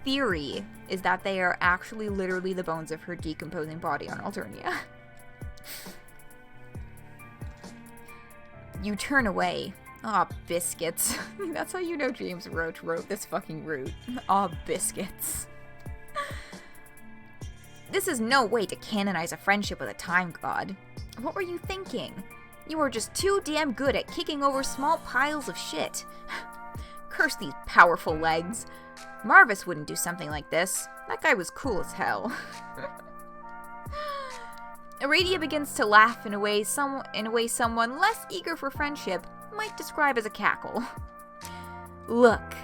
theory is that they are actually literally the bones of her decomposing body on Alternia. You turn away. Aw, biscuits. That's how you know James Roach wrote this fucking route. Aw, biscuits. This is no way to canonize a friendship with a time god. What were you thinking? You were just too damn good at kicking over small piles of shit. Curse these powerful legs. Marvis wouldn't do something like this. That guy was cool as hell. Aradia begins to laugh in a way someone less eager for friendship might describe as a cackle. Look.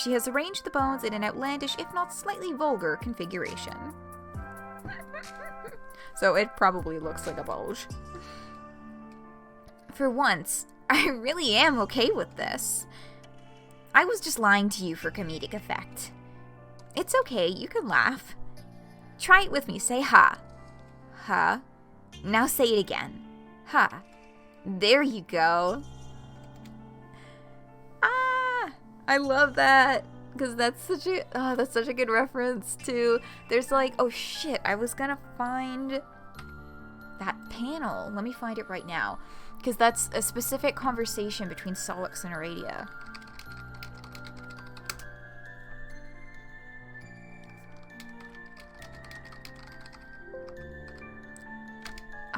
She has arranged the bones in an outlandish, if not slightly vulgar, configuration. So it probably looks like a bulge. For once, I really am okay with this. I was just lying to you for comedic effect. It's okay, you can laugh. Try it with me, say ha. Ha. Now say it again. Ha. There you go. Ah, I love that. Because that's such a good reference to, there's like, oh shit, I was gonna find that panel. Let me find it right now. Because that's a specific conversation between Solix and Aradia.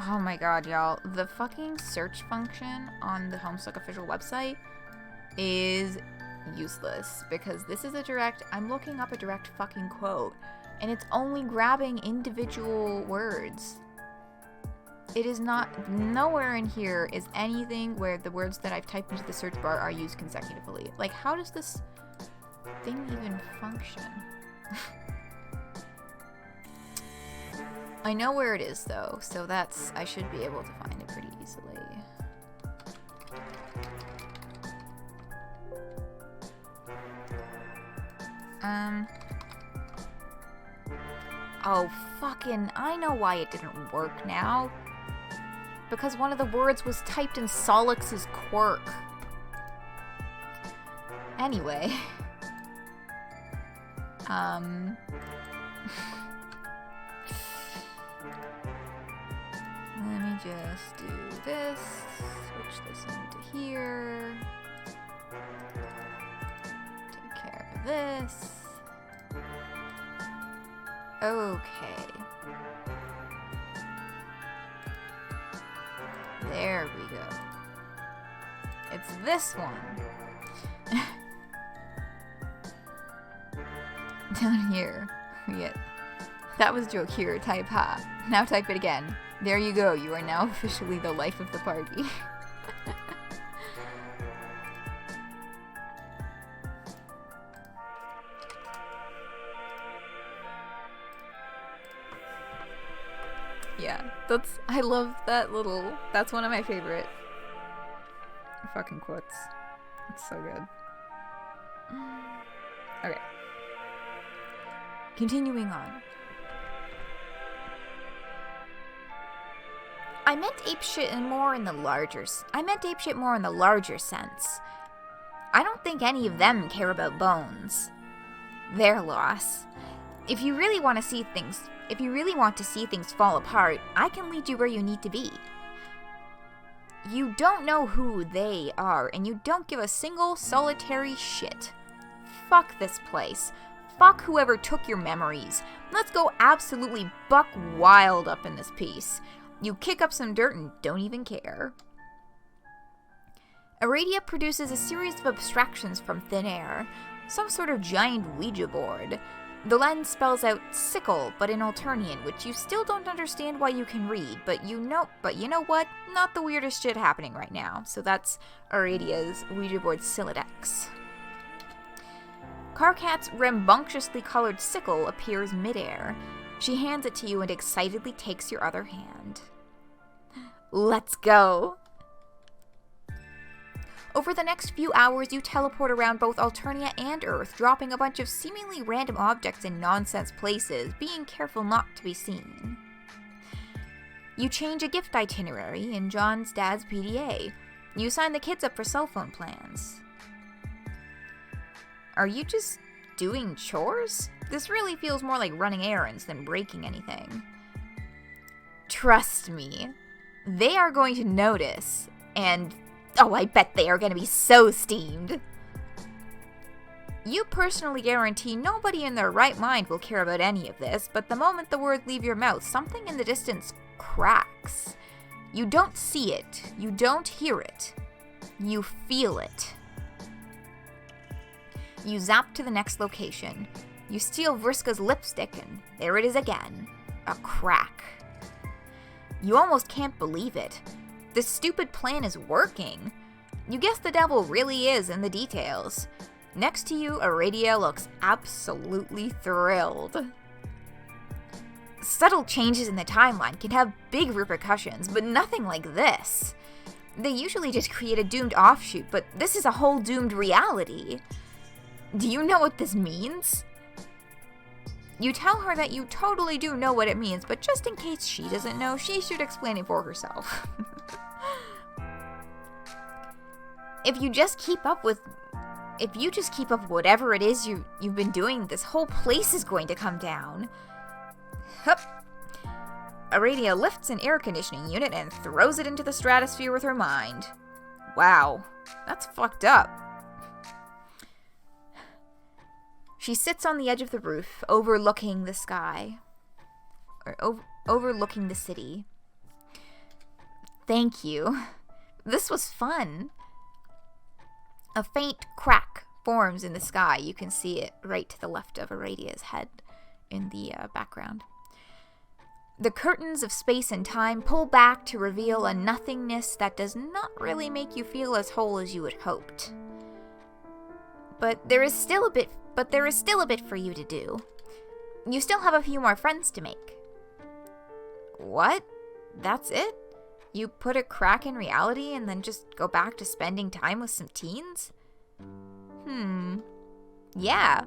Oh my god, y'all. The fucking search function on the Homestuck official website is useless, because this is a direct, I'm looking up a direct fucking quote, and it's only grabbing individual words. It is not, nowhere in here is anything where the words that I've typed into the search bar are used consecutively. Like, how does this thing even function? I know where it is though, so that's, I should be able to find it pretty easily. Oh, fucking, I know why it didn't work now. Because one of the words was typed in Solix's quirk. Anyway. Let me just do this. Switch this into here. Take care of this. Okay. There we go. It's this one. Down here. Yeah. That was joke here. Type ha. Now type it again. There you go. You are now officially the life of the party. Yeah, I love that little, that's one of my favorite fucking quotes. It's so good. Okay. Continuing on. I meant apeshit more in the larger sense. I don't think any of them care about bones. Their loss. If you really want to see things fall apart, I can lead you where you need to be. You don't know who they are, and you don't give a single solitary shit. Fuck this place. Fuck whoever took your memories. Let's go absolutely buck wild up in this piece. You kick up some dirt and don't even care. Aradia produces a series of abstractions from thin air, some sort of giant Ouija board. The lens spells out sickle, but in Alternian, which you still don't understand why you can read, but you know what? Not the weirdest shit happening right now. So that's Aradia's Ouija board Siladex. Karkat's rambunctiously colored sickle appears midair. She hands it to you and excitedly takes your other hand. Let's go! Over the next few hours, you teleport around both Alternia and Earth, dropping a bunch of seemingly random objects in nonsense places, being careful not to be seen. You change a gift itinerary in John's dad's PDA. You sign the kids up for cell phone plans. Are you just doing chores? This really feels more like running errands than breaking anything. Trust me, they are going to notice, and oh, I bet they are going to be so steamed. You personally guarantee nobody in their right mind will care about any of this, but the moment the words leave your mouth, something in the distance cracks. You don't see it. You don't hear it. You feel it. You zap to the next location. You steal Vriska's lipstick, and there it is again. A crack. You almost can't believe it. This stupid plan is working. You guess the devil really is in the details. Next to you, Aradia looks absolutely thrilled. Subtle changes in the timeline can have big repercussions, but nothing like this. They usually just create a doomed offshoot, but this is a whole doomed reality. Do you know what this means? You tell her that you totally do know what it means, but just in case she doesn't know, she should explain it for herself. If you just keep up with whatever it is you've been doing, this whole place is going to come down. Hup. Aradia lifts an air conditioning unit and throws it into the stratosphere with her mind. Wow, that's fucked up. She sits on the edge of the roof, overlooking the sky. Overlooking the city. Thank you. This was fun. A faint crack forms in the sky. You can see it right to the left of Aradia's head in the background. The curtains of space and time pull back to reveal a nothingness that does not really make you feel as whole as you had hoped. But there is still a bit for you to do. You still have a few more friends to make. What? That's it? You put a crack in reality and then just go back to spending time with some teens? Yeah.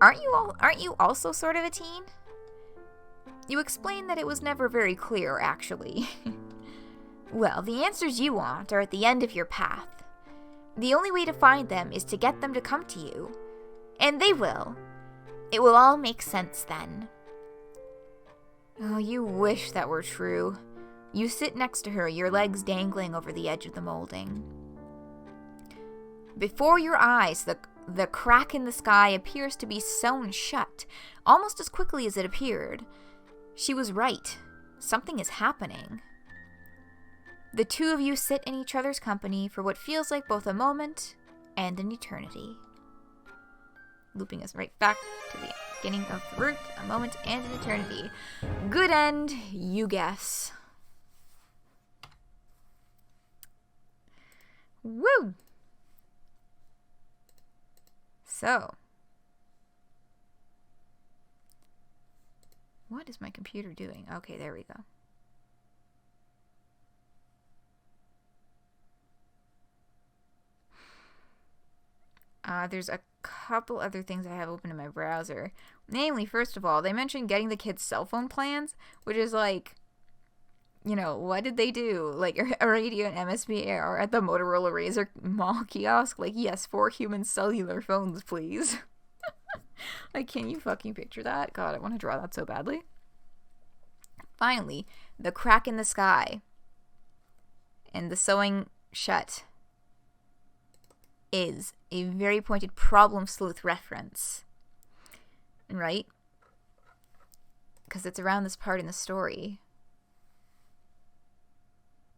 Aren't you also sort of a teen? You explained that it was never very clear, actually. Well, the answers you want are at the end of your path. The only way to find them is to get them to come to you. And they will. It will all make sense then. Oh, you wish that were true. You sit next to her, your legs dangling over the edge of the molding. Before your eyes, the crack in the sky appears to be sewn shut, almost as quickly as it appeared. She was right. Something is happening. The two of you sit in each other's company for what feels like both a moment and an eternity. Looping us right back to the beginning of the route, a moment and an eternity. Good end, you guess. Woo! So, what is my computer doing? Okay, there we go. There's a couple other things I have open in my browser. Namely, first of all, they mentioned getting the kids' cell phone plans, which is like, you know, what did they do? Like, Aradia and MSB are at the Motorola Razr mall kiosk. Like, yes, 4 human cellular phones, please. Like, can you fucking picture that? God, I want to draw that so badly. Finally, the crack in the sky and the sewing shut is a very pointed problem sleuth reference. Right? Because it's around this part in the story.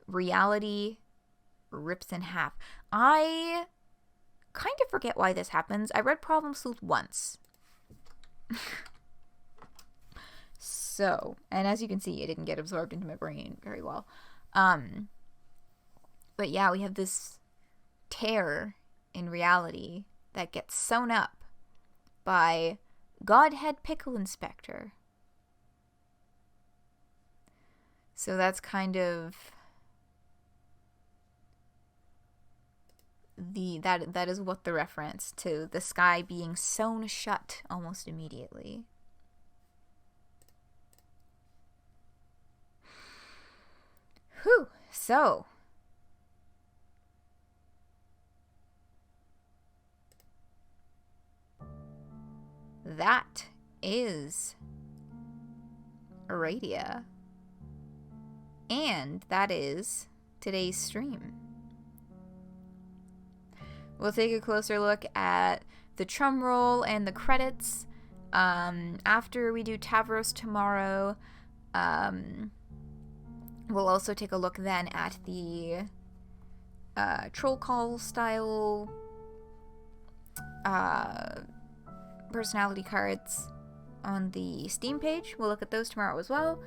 Reality rips in half. I kind of forget why this happens. I read Problem Sleuth once. So, and as you can see, it didn't get absorbed into my brain very well. But yeah, we have this tear in reality that gets sewn up by Godhead Pickle Inspector. So that's kind of that is what the reference to the sky being sewn shut almost immediately. Whew, so that is Aradia. And that is today's stream. We'll take a closer look at the drum roll and the credits after we do Tavros tomorrow. We'll also take a look then at the troll call style personality cards on the Steam page. We'll look at those tomorrow as well.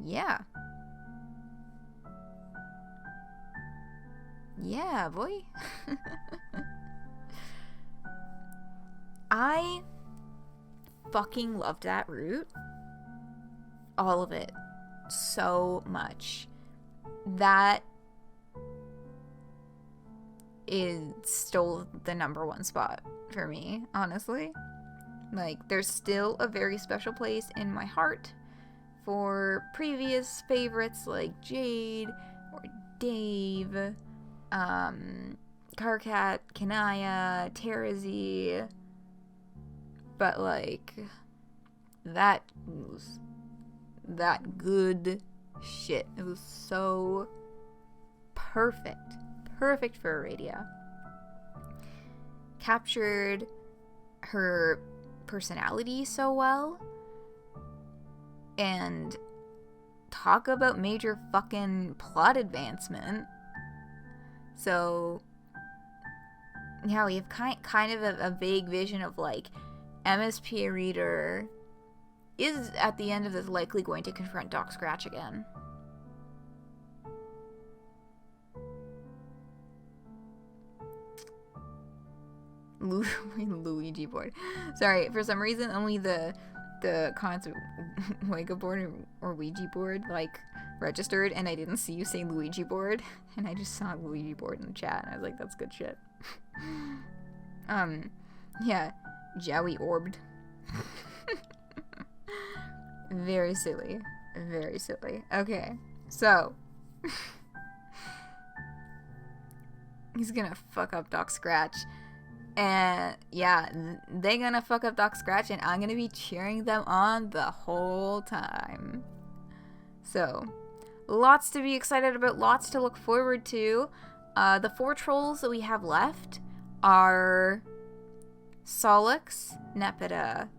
Yeah. Yeah, boy. I fucking loved that route. All of it. So much. That stole the #1 spot for me, honestly. Like, there's still a very special place in my heart for previous favorites like Jade or Dave, Carcat, Kanaya, Terezi, but like, that was that good shit. It was so perfect for Aradia. Captured her personality so well, and talk about major fucking plot advancement. So yeah, we have kind of a vague vision of like MSP reader is at the end of this likely going to confront Doc Scratch again. Luigi board. Sorry, for some reason only the comments of Wega board or Ouija board like registered, and I didn't see you say Luigi board, and I just saw Luigi board in the chat, and I was like, that's good shit. Yeah, Jowie orbed. Very silly. Very silly. Okay, so. He's gonna fuck up Doc Scratch. And yeah, they're gonna fuck up Doc Scratch, and I'm gonna be cheering them on the whole time. So, lots to be excited about, lots to look forward to. The 4 trolls that we have left are Solix, Nepeta,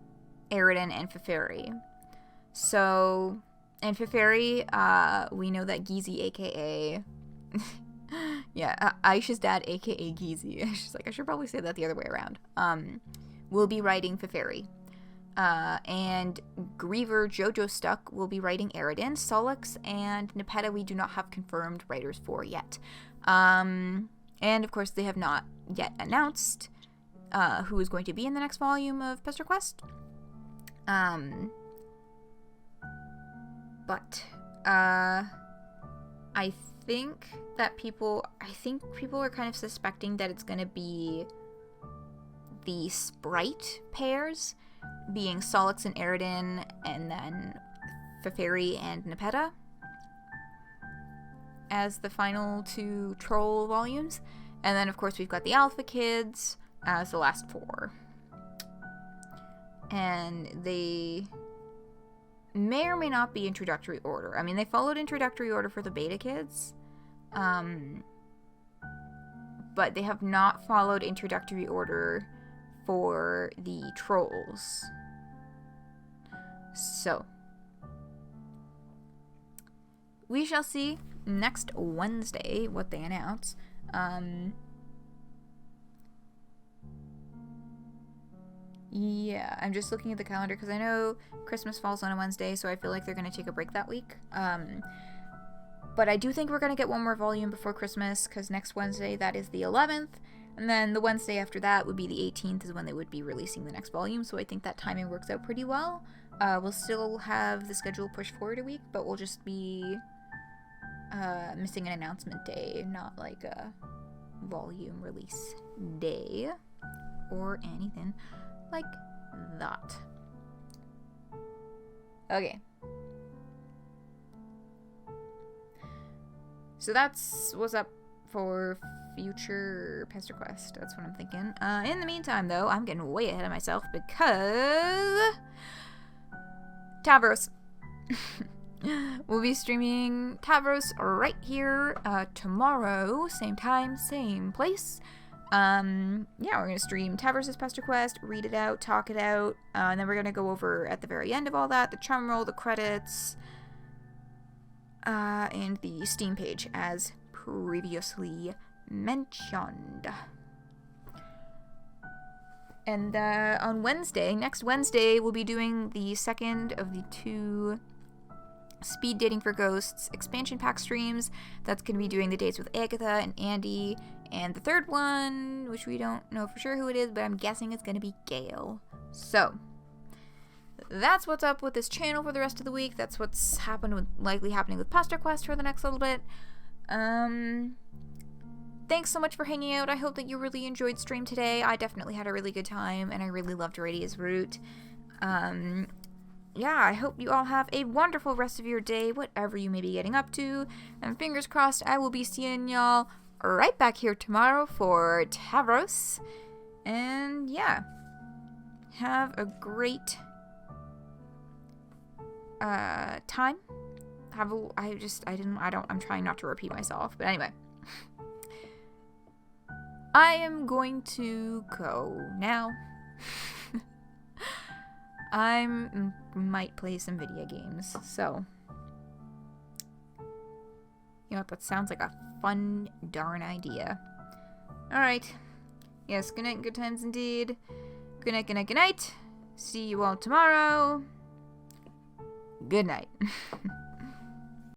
Aridin, and Feferi. So, and Feferi, we know that Geezy, aka... yeah, Aisha's dad, aka Geezy. She's like, I should probably say that the other way around. Will be writing Feferi. And Griever Jojo Stuck will be writing Aridin. Solix and Nepeta we do not have confirmed writers for yet. And of course they have not yet announced who is going to be in the next volume of Pesterquest. But I think people are kind of suspecting that it's going to be the sprite pairs, being Solix and Aridin, and then Feferi and Nepeta as the final 2 troll volumes. And then, of course, we've got the Alpha Kids as the last 4. And they may or may not be introductory order. I mean, they followed introductory order for the Beta Kids, but they have not followed introductory order for the trolls. So, we shall see next Wednesday what they announce. Yeah, I'm just looking at the calendar because I know Christmas falls on a Wednesday, so I feel like they're going to take a break that week. But I do think we're going to get one more volume before Christmas, because next Wednesday, that is the 11th, and then the Wednesday after that would be the 18th is when they would be releasing the next volume, so I think that timing works out pretty well. We'll still have the schedule pushed forward a week, but we'll just be missing an announcement day, not like a volume release day or anything like that. Okay. So that's what's up for future Pesterquest. That's what I'm thinking. In the meantime, though, I'm getting way ahead of myself because Tavros. We'll be streaming Tavros right here tomorrow, same time, same place. Yeah, we're going to stream Tavros' Pesterquest, read it out, talk it out, and then we're going to go over at the very end of all that, the chum roll, the credits, and the Steam page, as previously mentioned. And on Wednesday, next Wednesday, we'll be doing the second of the 2 Speed Dating for Ghosts expansion pack streams. That's going to be doing the dates with Agatha and Andy, and the third one, which we don't know for sure who it is, but I'm guessing it's going to be Gale. So, that's what's up with this channel for the rest of the week. That's what's likely happening with Pesterquest for the next little bit. Thanks so much for hanging out. I hope that you really enjoyed stream today. I definitely had a really good time, and I really loved Aradia's route. Yeah, I hope you all have a wonderful rest of your day, whatever you may be getting up to. And fingers crossed, I will be seeing y'all right back here tomorrow for Tavros. And yeah, have a great time. I'm trying not to repeat myself, but anyway. I am going to go now. I might play some video games, so. You know what, that sounds like a fun darn idea. Alright. Yes, good night and good times indeed. Good night, good night, good night. See you all tomorrow. Good night.